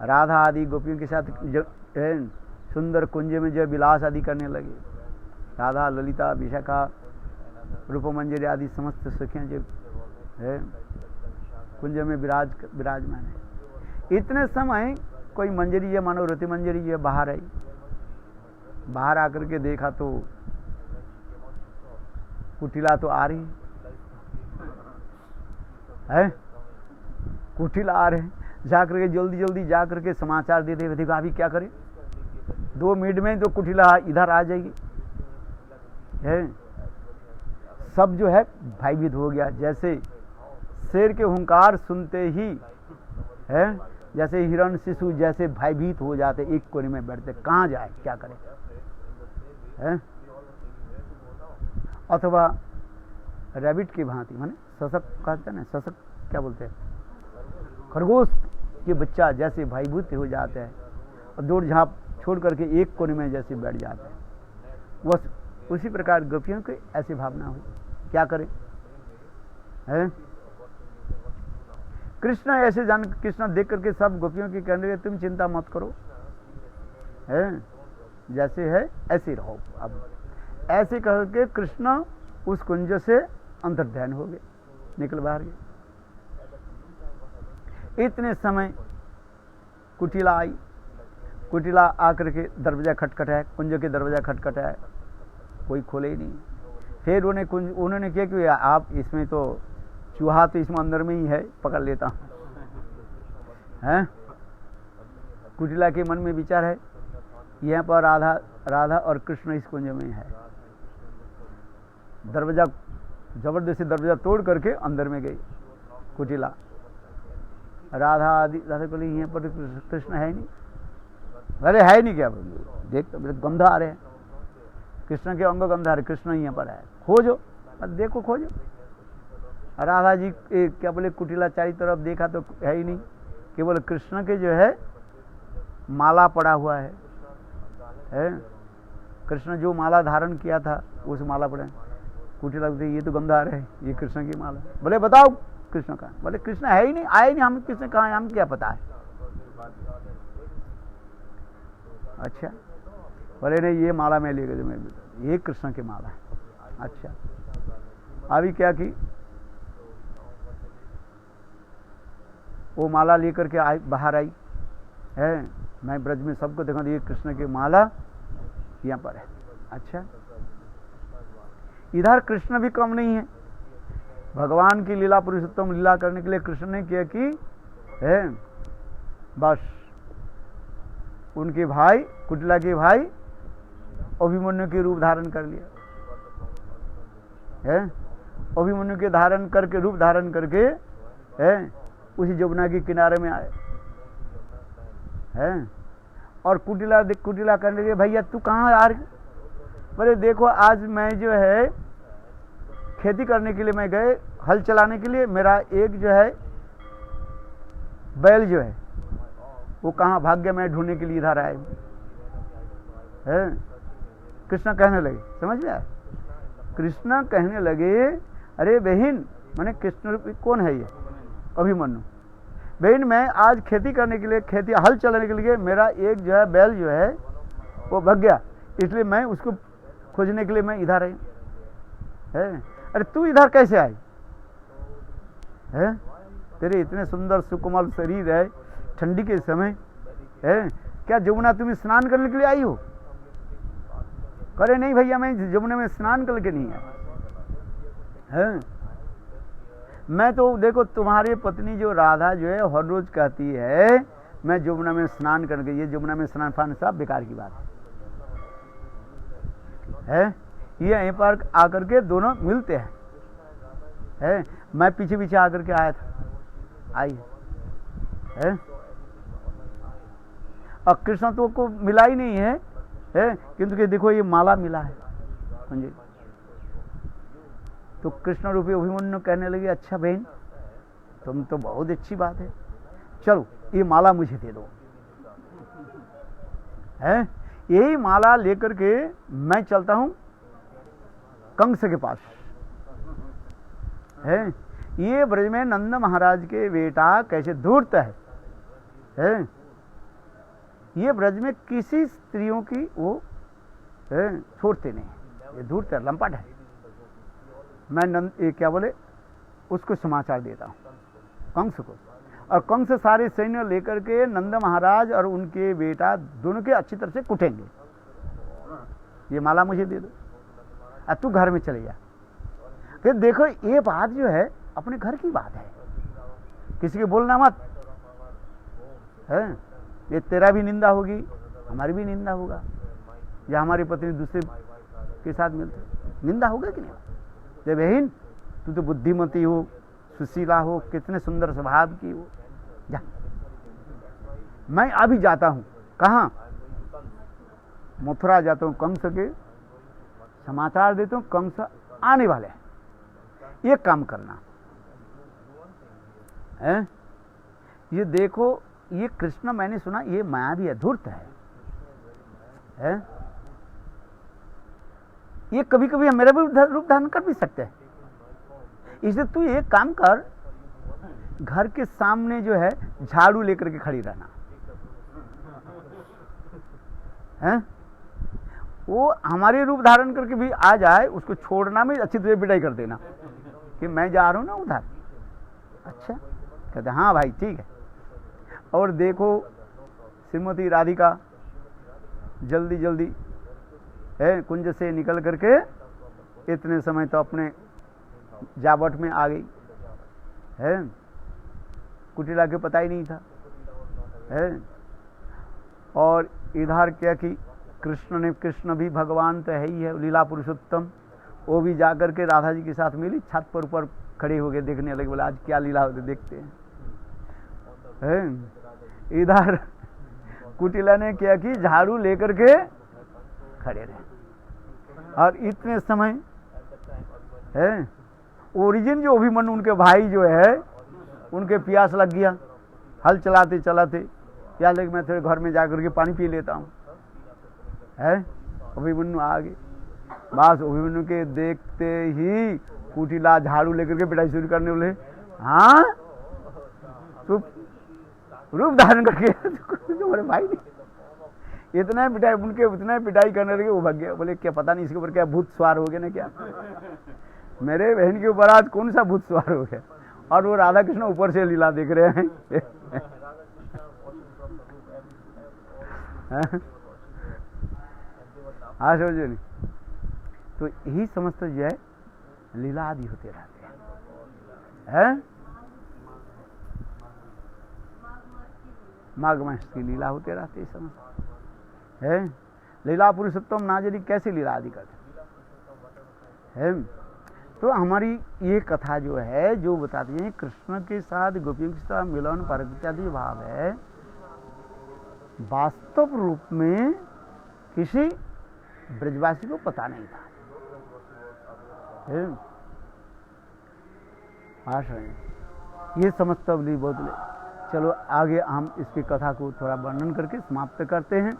[SPEAKER 1] राधा आदि गोपियों के साथ सुंदर कुंज में जो विलास आदि करने लगे। राधा, ललिता, विशाखा, रूपमंजरी आदि समस्त सखियां जो है कुंज में विराजमान है। इतने समय कोई मंजरी है, मानो रति मंजरी है, बाहर आई। बाहर आकर के देखा तो कुटिला तो आ रही है। कुटिला आ रहे, जाकर के जल्दी जाकर के समाचार दे दे, देखो अभी क्या करें, 2 मिनट में तो कुटिला इधर आ जाएगी है। सब जो है भयभीत हो गया, जैसे शेर के हुंकार सुनते ही है, जैसे हिरण शिशु जैसे भयभीत हो जाते, एक कोने में बैठते, कहाँ जाए क्या करे है। अथवा रैबिट की भांति, माने शशक कहते हैं ना, शशक क्या बोलते हैं, खरगोश के बच्चा जैसे भयभीत हो जाते हैं और दौड़ झाँप छोड़ करके एक कोने में जैसे बैठ जाते हैं। बस उसी प्रकार गोपियों की ऐसी भावना हुई, क्या करें है। कृष्ण देख करके सब गोपियों की कहने लगे तुम चिंता मत करो है, जैसे है ऐसे रहो। अब ऐसे कह के कृष्ण उस कुंज से अंतर्ध्यान हो गए, निकल बाहर गए। इतने समय कुटिला आई। कुटिला आकर के दरवाजा खटखटाया, कुंज के दरवाजा खटखटाया, कोई खोले ही नहीं। फिर उन्होंने क्या कि आप इसमें तो चूहा तो इसमें अंदर में ही है, पकड़ लेता हूँ हैं। कुटिला के मन में विचार है, यहाँ पर राधा और कृष्ण इस कुंज में है। दरवाजा जबरदस्ती दरवाजा तोड़ करके अंदर में गई कुटिला। राधा बोली यहाँ पर कृष्ण है नहीं। अरे है नहीं क्या? देख तो गंध आ रहे हैं, कृष्ण के अंग गंध आ रहे, कृष्ण यहाँ पर है, खोजो। देखो खोजो। राधा जी क्या बोले, कुटिला चारों तरफ देखा तो है ही नहीं, केवल कृष्ण के जो है माला पड़ा हुआ है। कृष्ण जो माला धारण किया था उस माला पड़े। कुटिला ये तो गंध आ रहे हैं, ये कृष्ण की माला। बोले बताओ कृष्ण का। बोले कृष्ण है ही नहीं, आए नहीं, हम कृष्ण कहाँ है, हम क्या पता है। अच्छा, बोले नहीं ये माला मैं ले गई, ये कृष्ण की माला है। अच्छा, अभी क्या की, वो माला लेकर के आई, बाहर आई है। मैं ब्रज में सबको देखा, ये कृष्ण की माला यहाँ पर है। अच्छा, इधर कृष्ण भी कम नहीं है। भगवान की लीला, पुरुषोत्तम लीला करने के लिए कृष्ण ने क्या की है, बस उनके भाई, कुटिला के भाई अभिमन्यु के रूप धारण कर लिया है। अभिमन्यु के धारण करके, रूप धारण करके है, उसी जमुना के किनारे में आए हैं। और कुटिला करने के, भैया तू कहाँ आ रही? बोले देखो आज मैं जो है खेती करने के लिए मैं गए, हल चलाने के लिए, मेरा एक जो है बैल जो है वो कहाँ भाग गया, मैं ढूंढने के लिए इधर आए हैं। कृष्ण कहने लगे, समझ में आया? कृष्ण कहने लगे, अरे बहन, मैंने कृष्ण कौन है ये? अभिमन्यु। बहन मैं आज खेती करने के लिए, खेती हल चलाने के लिए, मेरा एक जो है बैल जो है वो भाग गया, इसलिए मैं उसको खोजने के लिए मैं इधर आई है। अरे तू इधर कैसे आई है? तेरे इतने सुंदर सुकोमल शरीर है, ठंडी के समय है, क्या जमुना तुम्हें स्नान करने के लिए आई हो? करे नहीं भैया, मैं जमुना में स्नान करके नहीं आया है। मैं तो देखो तुम्हारी पत्नी जो राधा जो है हर रोज कहती है मैं जमुना में स्नान करके, ये जमुना में स्नान फान सब बेकार की बात है। ये यहीं पर आकर के दोनों मिलते हैं है। मैं पीछे पीछे आकर के आया था, आई है। और कृष्ण तो को मिला ही नहीं है, किंतु कि देखो ये माला मिला है समझे। तो कृष्ण रूपी अभिमन्यु कहने लगे, अच्छा बहन तुम तो बहुत अच्छी बात है, चलो ये माला मुझे दे दो है। यही माला लेकर के मैं चलता हूं कंस के पास है। ये ब्रज में नंद महाराज के बेटा कैसे धूर्त है। ये ब्रज में किसी स्त्रियों की वो छोड़ते नहीं, ये धूर्त है, लंपट है। मैं ये क्या बोले उसको समाचार देता हूँ कंस को, और कंस सारे सैन्य लेकर के नंद महाराज और उनके बेटा दोनों के अच्छी तरह से कुटेंगे। ये माला मुझे दे दो, अब तू घर में चले जा। फिर देखो ये बात जो है अपने घर की बात है, किसी के बोलना मत है। ये तेरा भी निंदा होगी, हमारी भी निंदा होगा, या हमारी पत्नी दूसरे के साथ मिलते निंदा होगा कि नहीं? ये बहन तू तो बुद्धिमती हो, सुशीला हो, कितने सुंदर स्वभाव की हो, जा। मैं अभी जाता हूं, कहाँ? मथुरा जाता हूं, कंस के समाचार देता हूं, कंस आने वाले हैं, ये काम करना है। ये देखो ये कृष्ण मैंने सुना ये मायावी अधूर्त है। ये कभी कभी मेरा भी रूप धारण कर भी सकते हैं, इसलिए तू एक काम कर, घर के सामने जो है झाड़ू लेकर के खड़ी रहना है। वो हमारे रूप धारण करके भी आ जाए, उसको छोड़ना में अच्छी तरह विदाई कर देना कि मैं जा रहा हूं ना उधर। अच्छा कहते हाँ भाई ठीक है। और देखो श्रीमती राधिका जल्दी जल्दी है कुंज से निकल करके इतने समय तो अपने जावट में आ गई है। कुटिला के पता ही नहीं था है। और इधर क्या कि कृष्ण भी भगवान तो है ही है, लीला पुरुषोत्तम, वो भी जाकर के राधा जी के साथ मिली, छत पर ऊपर खड़े हो गए देखने लगे, बोले आज क्या लीला होती देखते हैं। इधर कुटिला ने क्या कि झाड़ू लेकर के खड़े रहे, और इतने समय है ओरिजिन जो अभिमन्यु उनके भाई जो है उनके प्यास लग गया, हल चलाते चलाते प्यास लगे, मैं थोड़े घर में जाकर के पानी पी लेता हूँ, है अभिमन्यु आ गए। बस अभिमन्यु के देखते ही कुटिला झाड़ू लेकर के पिटाई शुरू करने बोले, हाँ तू रूप धारण करके तुम्हारे भाई ने इतना पिटाई, उनके उतना पिटाई करने लगे, वो भाग गया। बोले क्या पता नहीं इसके ऊपर क्या भूत सवार हो गया ना क्या, मेरे बहन के ऊपर आज कौन सा भूत सवार हो गया। और वो राधा कृष्ण ऊपर से लीला देख रहे हैं। हाँ समझो नहीं, तो यही समस्त जो है लीला आदि होते रहते हैं। माघ मास की लीला होते रहते हैं समस्त है। लीला पुरुषोत्तम नाजरी कैसे लीला आदि करते हैं। तो हमारी ये कथा जो है जो बताती है कृष्ण के साथ गोपियों के साथ मिलन परगत्यादि भाव है, वास्तव रूप में किसी ब्रजवासी को पता नहीं था। ये समस्त अवली बोतले। चलो आगे हम इसकी कथा को थोड़ा वर्णन करके समाप्त करते हैं।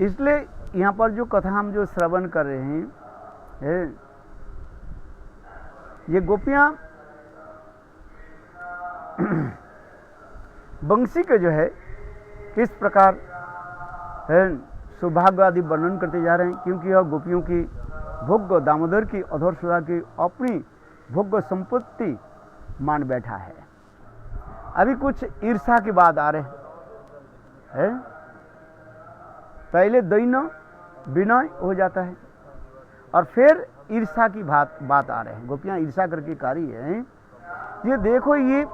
[SPEAKER 1] इसलिए यहाँ पर जो कथा हम जो श्रवण कर रहे हैं, ये गोपियाँ बंसी के जो है किस प्रकार सौभाग्य आदि वर्णन करते जा रहे हैं, क्योंकि यह गोपियों की भोग्य दामोदर की अधर सुधा की अपनी भोग्य संपत्ति मान बैठा है। अभी कुछ ईर्षा की बात आ रहे हैं। पहले दैन विनय हो जाता है और फिर ईर्षा की बात आ रहे हैं। गोपियां ईर्षा करके कारी है। ये देखो ये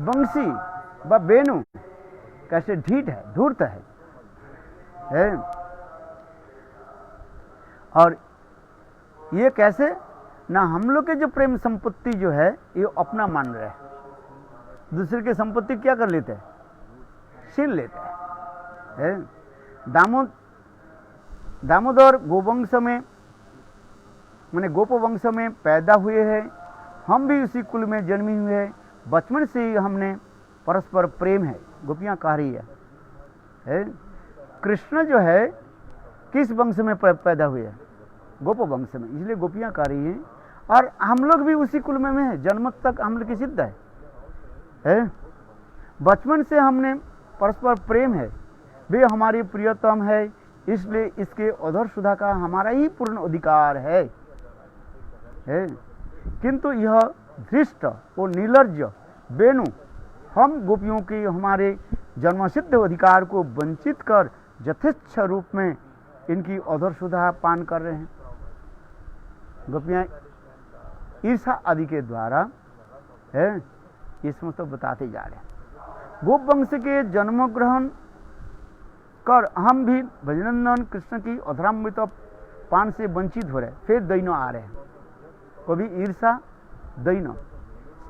[SPEAKER 1] बंसी व बेनु कैसे ढीठ है, धूर्त है। और ये कैसे ना हम लोग के जो प्रेम संपत्ति जो है ये अपना मान रहे हैं, दूसरे की संपत्ति क्या कर लेते हैं, छीन लेते हैं। दामोदर गोवंश में माने गोप वंश में पैदा हुए हैं, हम भी उसी कुल में जन्मी हुए हैं, बचपन से ही हमने परस्पर प्रेम है। गोपियां कह रही है कृष्ण जो है किस वंश में पैदा हुए हैं, गोप वंश में, इसलिए गोपियां कह रही हैं और हम लोग भी उसी कुल में है, जन्म तक हम लोग की सिद्ध है। बचपन से हमने परस्पर प्रेम है, वे हमारी प्रियतम है, इसलिए इसके अधर सुधा का हमारा ही पूर्ण अधिकार है। किंतु यह धृष्ट और निर्लज्ज बेनु हम गोपियों के हमारे जन्मसिद्ध अधिकार को वंचित कर यथेच्छ रूप में इनकी अधर सुधा पान कर रहे हैं। गोपियां ईर्षा आदि के द्वारा ये समस्त बताते जा रहे हैं। गोप वंश के जन्म ग्रहण कर हम भी भजनंदन कृष्ण की अधरामृत पान से वंचित हो रहे, फिर दैनो आ रहे हैं। कभी ईर्षा दैनो,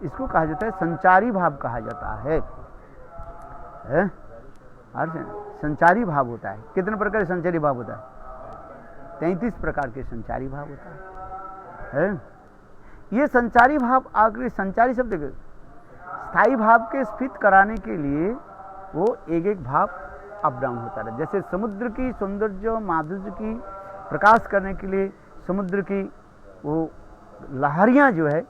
[SPEAKER 1] इसको कहा जाता है संचारी भाव कहा जाता है। संचारी भाव होता है। कितने प्रकार के संचारी भाव होता है? 33 प्रकार के संचारी भाव होता है। ये संचारी भाव आखिरी संचारी शब्द स्थायी भाव के स्फीत कराने के लिए वो एक एक भाव अप डाउन होता है। जैसे समुद्र की सौंदर्य माधुर्य की प्रकाश करने के लिए समुद्र की वो लहरियां जो है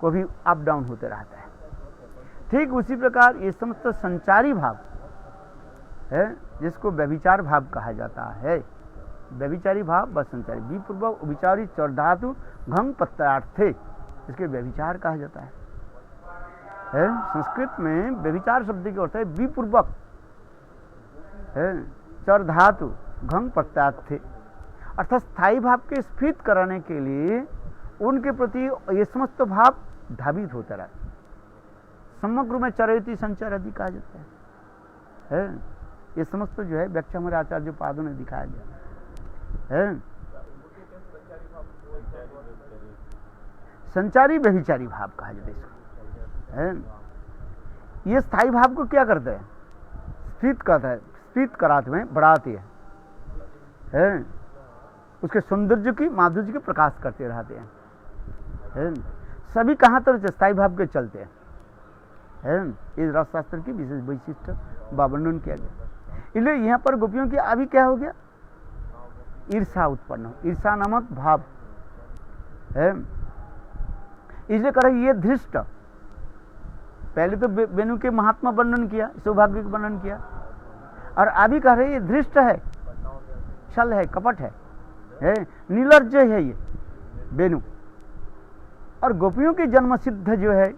[SPEAKER 1] को भी अप डाउन होते रहता है। ठीक उसी प्रकार ये समस्त संचारी भाव है जिसको व्यभिचार भाव कहा जाता है। व्यभिचारी भाव व संचारी विपूर्वक विचारी चौधातु घंग पत्रार्थे, इसके व्यभिचार कहा जाता है। संस्कृत में व्यभिचार शब्द की अर्थ है विपूर्वक चर धातु घंग प्रत्यार्थे, अर्थात स्थायी भाव के स्फीत कराने के लिए उनके प्रति ये समस्त भाव धावित होता रहा। समग्र में चरयति संचरति कहा जाता है। ये समस्त जो है व्याख्या हमारे आचार्य पादों ने दिखाया गया है। संचारी व्यभिचारी भाव कहा जाता है इसको है। ये स्थायी भाव को क्या करते हैं? स्फीत कहता है, स्फीत कराते में बढ़ाते हैं, उसके सौंदर्य की माधुर्य के प्रकाश करते रहते हैं। सभी कहाँ तरह स्थायी भाव के चलते हैं। इस रसशास्त्र की विशेष वैशिष्ट वर्णन किया गया। इसलिए यहाँ पर गोपियों की अभी क्या हो गया? ईर्षा उत्पन्न हो, ईर्षा नामक भाव है। इसलिए कह रहे ये धृष्ट, पहले तो वेणु के महात्मा वर्णन किया, सौभाग्य का वर्णन किया, और अभी कह रहे ये धृष्ट है, छल है, कपट है, निर्लज्ज है ये वेणु। और गोपियों की जन्म सिद्ध जो है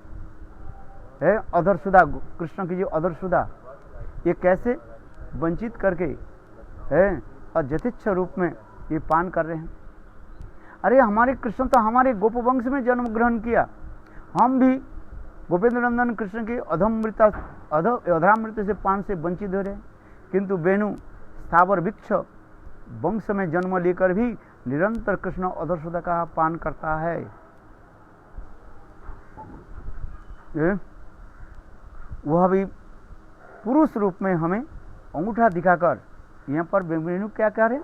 [SPEAKER 1] अधरसुधा, कृष्ण की जो अधरसुधा, ये कैसे वंचित करके है और यथेच्छ रूप में ये पान कर रहे हैं। अरे हमारे कृष्ण तो हमारे गोप वंश में जन्म ग्रहण किया, हम भी गोपेंद्र नंदन कृष्ण के अधरामृत से पान से वंचित हो रहे हैं। किंतु वेणु स्थावर वृक्ष वंश में जन्म लेकर भी निरंतर कृष्ण अधरसुधा का पान करता है। वह भी पुरुष रूप में हमें अंगूठा दिखाकर, यहाँ पर वेणु क्या कह रहे?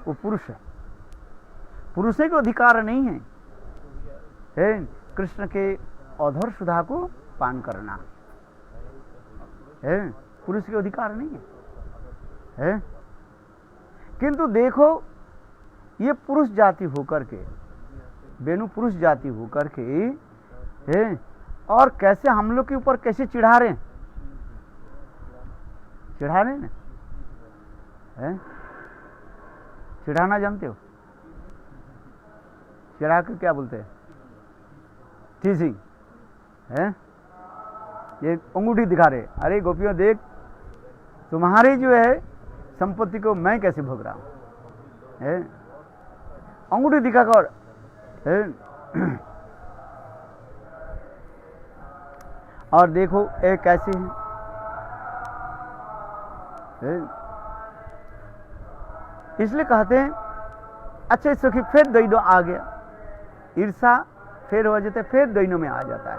[SPEAKER 1] वो पुरुष है, पुरुष को अधिकार नहीं है कृष्ण के अधर सुधा को पान करना, पुरुष के अधिकार नहीं है। किंतु देखो ये पुरुष जाति होकर के, वेणु पुरुष जाति होकर के और कैसे हम लोग के ऊपर कैसे चिढ़ा रहे हैं, चिढ़ा रहे ना, चिढ़ाना जानते हो? चिढ़ा के क्या बोलते हैं? टीजिंग है। ये अंगूठी दिखा रहे, अरे गोपियों देख तुम्हारी जो है संपत्ति को मैं कैसे भोग रहा हूं, अंगूठी दिखाकर और देखो ये कैसे है। इसलिए कहते हैं अच्छा सखी फिर दैनो आ गया, ईर्षा फिर हो जाता है, फिर दैनो में आ जाता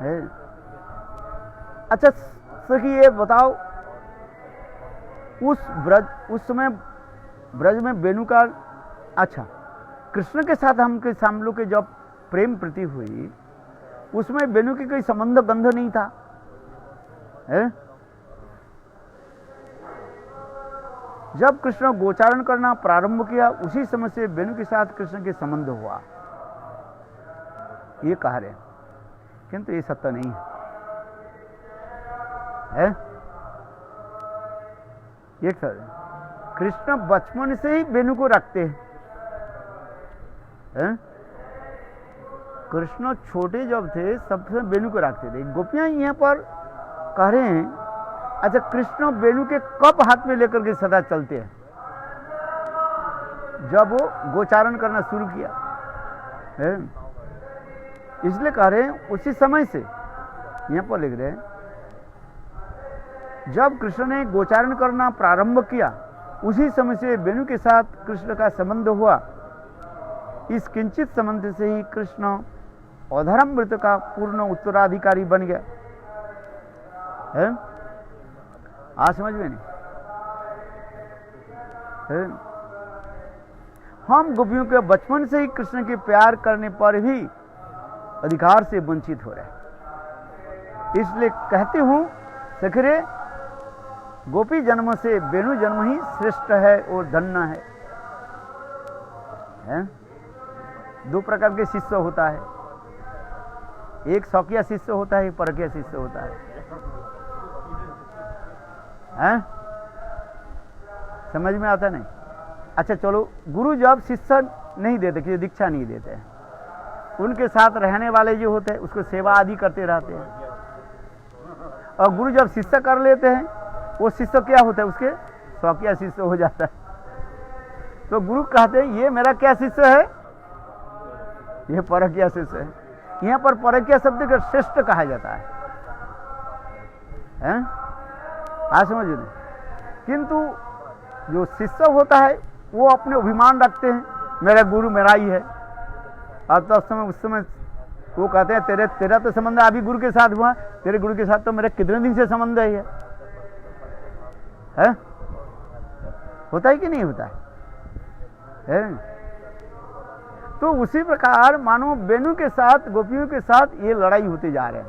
[SPEAKER 1] है। अच्छा सखी ये बताओ उस समय ब्रज में वेणु का, अच्छा कृष्ण के साथ हम लोग के जब प्रेम प्रीति हुई उसमें वेणु की कोई संबंध गंध नहीं था, जब कृष्ण गोचारण करना प्रारंभ किया उसी समय से वेणु के साथ कृष्ण के संबंध हुआ, ये कह रहे हैं। किंतु ये सत्य नहीं है। ये कृष्ण बचपन से ही वेणु को रखते हैं। कृष्ण छोटे जब थे सबसे वेणु को रखते थे। गोपियां यहाँ पर कह रहे हैं अच्छा कृष्ण वेणु के कप हाथ में लेकर के सदा चलते हैं, जब वो गोचारण करना शुरू किया है। इसलिए कह रहे हैं उसी समय से, यहाँ पर लिख रहे हैं जब कृष्ण ने गोचारण करना प्रारंभ किया उसी समय से वेणु के साथ कृष्ण का संबंध हुआ। इस किंचित संबंध से ही कृष्ण अधरामृत का पूर्ण उत्तराधिकारी बन गया है। आज समझ में नहीं है? हम गोपियों के बचपन से ही कृष्ण के प्यार करने पर भी अधिकार से वंचित हो रहे हैं। इसलिए कहते हूं सखरे गोपी जन्म से वेणु जन्म ही श्रेष्ठ है और धन्य है। दो प्रकार के शिष्य होता है, एक शौकिया शिष्य होता है, एक परकिया शिष्य होता है। समझ में आता नहीं? अच्छा चलो, गुरु जब शिष्य नहीं देते, किसी दीक्षा नहीं देते हैं, उनके साथ रहने वाले जो होते हैं उसको सेवा आदि करते रहते हैं, और गुरु जब शिष्य कर लेते हैं वो शिष्य क्या होता है, उसके शौकिया शिष्य हो जाता है। तो गुरु कहते हैं ये मेरा क्या शिष्य है, ये परकिया शिष्य है। यहाँ पर परकिया शब्द का श्रेष्ठ कहा जाता है। हैं, आज समझ नहीं। किंतु जो शिष्य होता है वो अपने अभिमान रखते हैं, मेरा गुरु मेरा ही है। और तो उस समय वो कहते हैं तेरा तो संबंध अभी गुरु के साथ हुआ, तेरे गुरु के साथ तो मेरा कितने दिन से संबंध है? होता है कि नहीं होता है? तो उसी प्रकार मानो बेनू के साथ, गोपियों के साथ ये लड़ाई होते जा रहे हैं।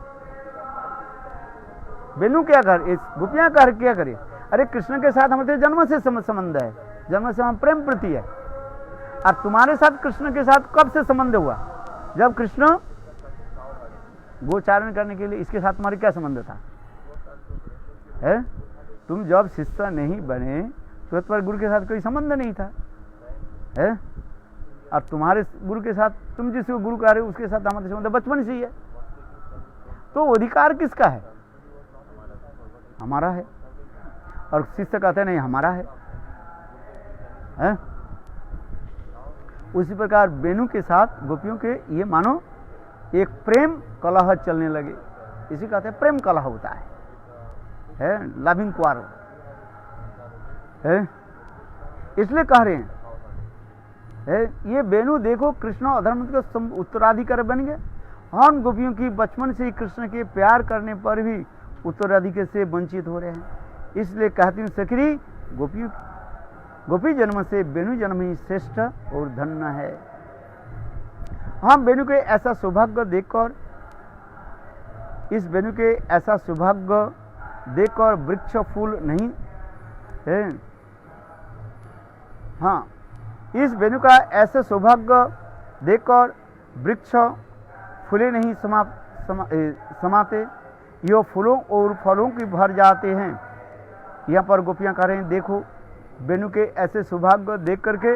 [SPEAKER 1] बेनू क्या करे, गोपियां क्या करे? अरे कृष्ण के साथ हमारे जन्म से संबंध है, जन्म से हम प्रेम प्रति है। और तुम्हारे साथ कृष्ण के साथ कब से संबंध हुआ? जब कृष्ण गोचारण करने के लिए, इसके साथ तुम्हारे क्या संबंध था? है तुम जब शिष्य नहीं बने तो पर गुरु के साथ कोई संबंध नहीं था, है? और तुम्हारे गुरु के साथ, तुम जिसको गुरु कह रहे हो उसके साथ हमारे संबंध बचपन से ही है। तो अधिकार किसका है? हमारा है। और शिष्य कहते नहीं हमारा है, है? उसी प्रकार बेनू के साथ गोपियों के ये मानो एक प्रेम कलह चलने लगे। इसी कहते हैं प्रेम कलह होता है लविंग क्वारल है। इसलिए कह रहे हैं ये बेनू देखो कृष्ण अधर्म के उत्तराधिकारी बन गए। हम गोपियों की बचपन से ही कृष्ण के प्यार करने पर भी उत्तराधिकारी से वंचित हो रहे हैं। इसलिए कहती हूँ सखरी, गोपी जन्म से बेनू जन्म ही श्रेष्ठ और धन्य है। हम बेनू के ऐसा सौभाग्य देखकर, इस बेनू के ऐसा सौभाग्य देखकर वृक्ष फूल नहीं है, हाँ, इस बेनू का ऐसा सौभाग्य देखकर वृक्ष फूले नहीं समाते, ये फूलों और फलों की भर जाते हैं। यहाँ पर गोपियाँ कह रहे हैं देखो बेनू के ऐसे सौभाग्य देख करके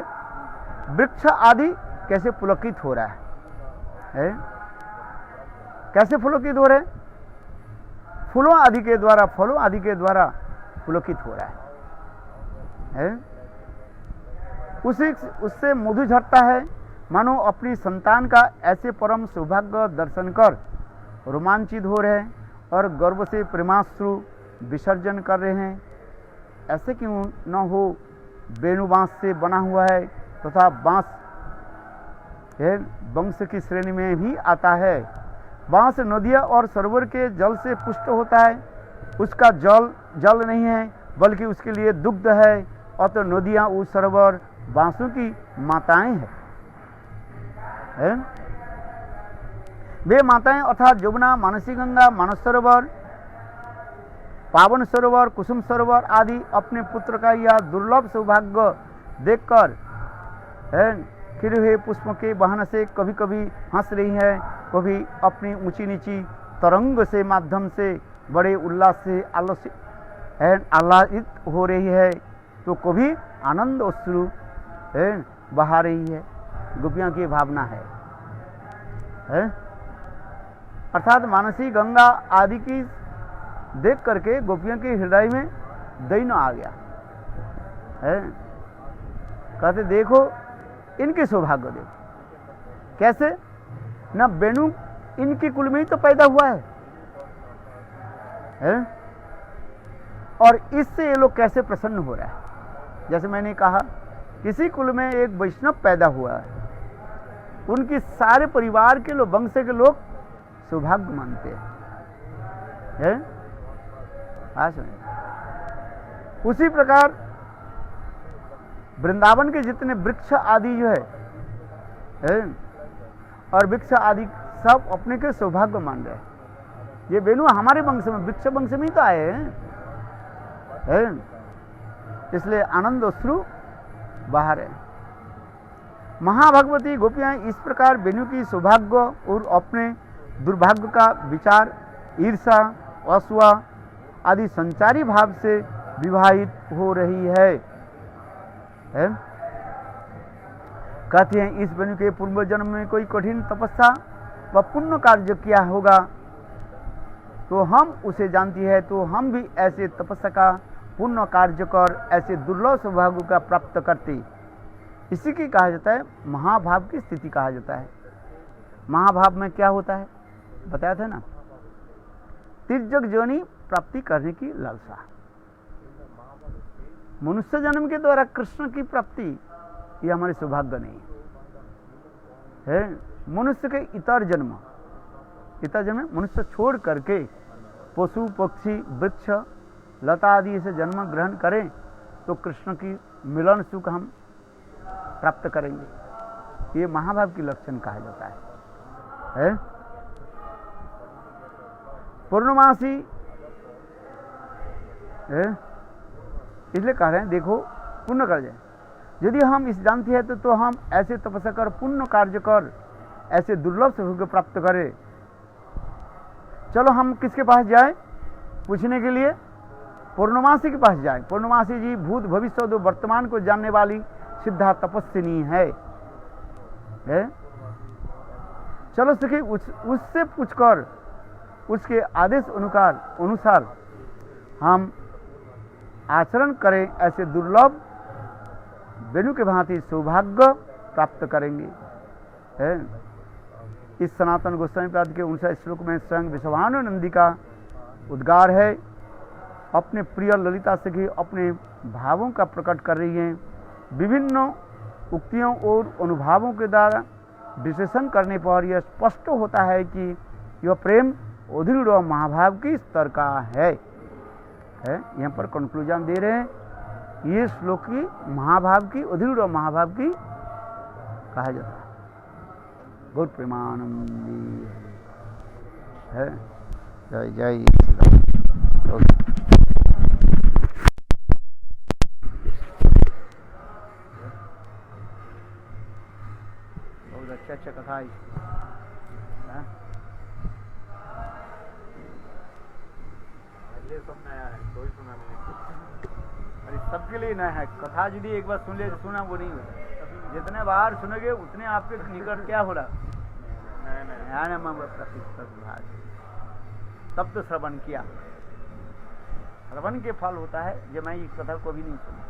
[SPEAKER 1] वृक्ष आदि कैसे पुलकित हो रहा है? कैसे पुलकित हो रहे हैं? फूलों आदि के द्वारा, फलों आदि के द्वारा पुलकित हो रहा है? उससे मधु झरता है, मानो अपनी संतान का ऐसे परम सौभाग्य दर्शन कर रोमांचित हो रहे हैं और गर्व से प्रेमाश्रु विसर्जन कर रहे हैं। ऐसे क्यों न हो? बेनू बांस से बना हुआ है तथा बांस वंश की श्रेणी में भी आता है। बांस नदियाँ और सरोवर के जल से पुष्ट होता है। उसका जल नहीं है बल्कि उसके लिए दुग्ध है, और तो नदियाँ उस सरोवर बांसों की माताएं हैं। वे माताएं अर्थात जमुना, मानसी गंगा, मानस सरोवर, पावन सरोवर, कुसुम सरोवर आदि अपने पुत्र का यह दुर्लभ सौभाग्य देखकर खिले हुए पुष्पों के बहन से कभी कभी हंस रही है, कभी अपनी ऊंची नीची तरंग से माध्यम से बड़े उल्लास से आह्लादित हो रही है, तो कभी आनंद अश्रु बहा रही है। गोपियों की भावना है, अर्थात मानसी गंगा आदि की देख करके गोपियों के हृदय में दैन्य आ गया है। कहते देखो इनके सौभाग्य देखो कैसे, न बेनू इनके कुल में ही तो पैदा हुआ है? और इससे ये लोग कैसे प्रसन्न हो रहा है। जैसे मैंने कहा किसी कुल में एक वैष्णव पैदा हुआ है, उनकी सारे परिवार के लोग, वंश के लोग सौभाग्य मानते हैं। उसी प्रकार वृंदावन के जितने वृक्ष आदि जो है और वृक्ष आदि सब अपने के सौभाग्य मान रहे हैं। ये बेनू हमारे वंश में, वृक्ष वंश में ही तो आए हैं, इसलिए आनंद अश्रु बाहर है। महाभगवती गोपियां इस प्रकार बेनू की सौभाग्य और अपने दुर्भाग्य का विचार ईर्षा, असूया आदि संचारी भाव से विवाहित हो रही है। कहते हैं इस बेनू के पूर्व जन्म में कोई कठिन तपस्या व पुण्य कार्य किया होगा तो हम उसे जानती है, तो हम भी ऐसे तपस्या का पुण्य कार्य कर ऐसे दुर्लभ सौभाग्य का प्राप्त करते। इसी की कहा जाता है महाभाव की स्थिति कहा जाता है। महाभाव में क्या होता है बताया था ना, तिर्यक योनि प्राप्ति करने की लालसा। मनुष्य जन्म के द्वारा कृष्ण की प्राप्ति ये हमारे सौभाग्य नहीं है। मनुष्य के इतर जन्म मनुष्य छोड़ करके पशु पक्षी वृक्ष लता आदि से जन्म ग्रहण करें तो कृष्ण की मिलन सुख हम प्राप्त करेंगे। ये महाभाव की लक्षण कहा जाता है? पूर्णमासी इसलिए कह रहे हैं देखो पुण्य कर जाए। यदि हम इस जानते हैं तो हम ऐसे तपस्या कर पुण्य कार्य कर ऐसे दुर्लभ सुख को प्राप्त करें। चलो हम किसके पास जाए पूछने के लिए? पूर्णमासी के पास जाए। पूर्णमासी जी भूत भविष्य और वर्तमान को जानने वाली सिद्धा तपस्विनी है। चलो सके उससे पूछकर उसके आदेश अनुसार हम आचरण करें, ऐसे दुर्लभ वेणु के भांति सौभाग्य प्राप्त करेंगे। इस सनातन गोस्वामी पाद के 59 श्लोक में स्वयं विश्वानंदी का उद्गार है। अपने प्रिय ललिता से ही अपने भावों का प्रकट कर रही हैं। विभिन्न उक्तियों और अनुभवों के द्वारा विश्लेषण करने पर यह स्पष्ट होता है कि यह प्रेम अधूर महाभाव की स्तर का है। यहाँ पर कंक्लूजन दे रहे हैं ये श्लोक की महाभाव की अधूर महाभाव की कहा जाता है। गौर प्रेमानंदी है। जय जय बहुत अच्छा कथा है।
[SPEAKER 2] ये सब नया है, कोई सुना नहीं।
[SPEAKER 1] अरे सबके लिए नया है। कथा यदि एक बार सुन ले सुना वो नहीं होता। जितने बार सुनोगे उतने आपके निकट क्या हो रहा तब तो श्रवण किया। श्रवण के फल होता है। जब मैं इस कथा को भी नहीं सुना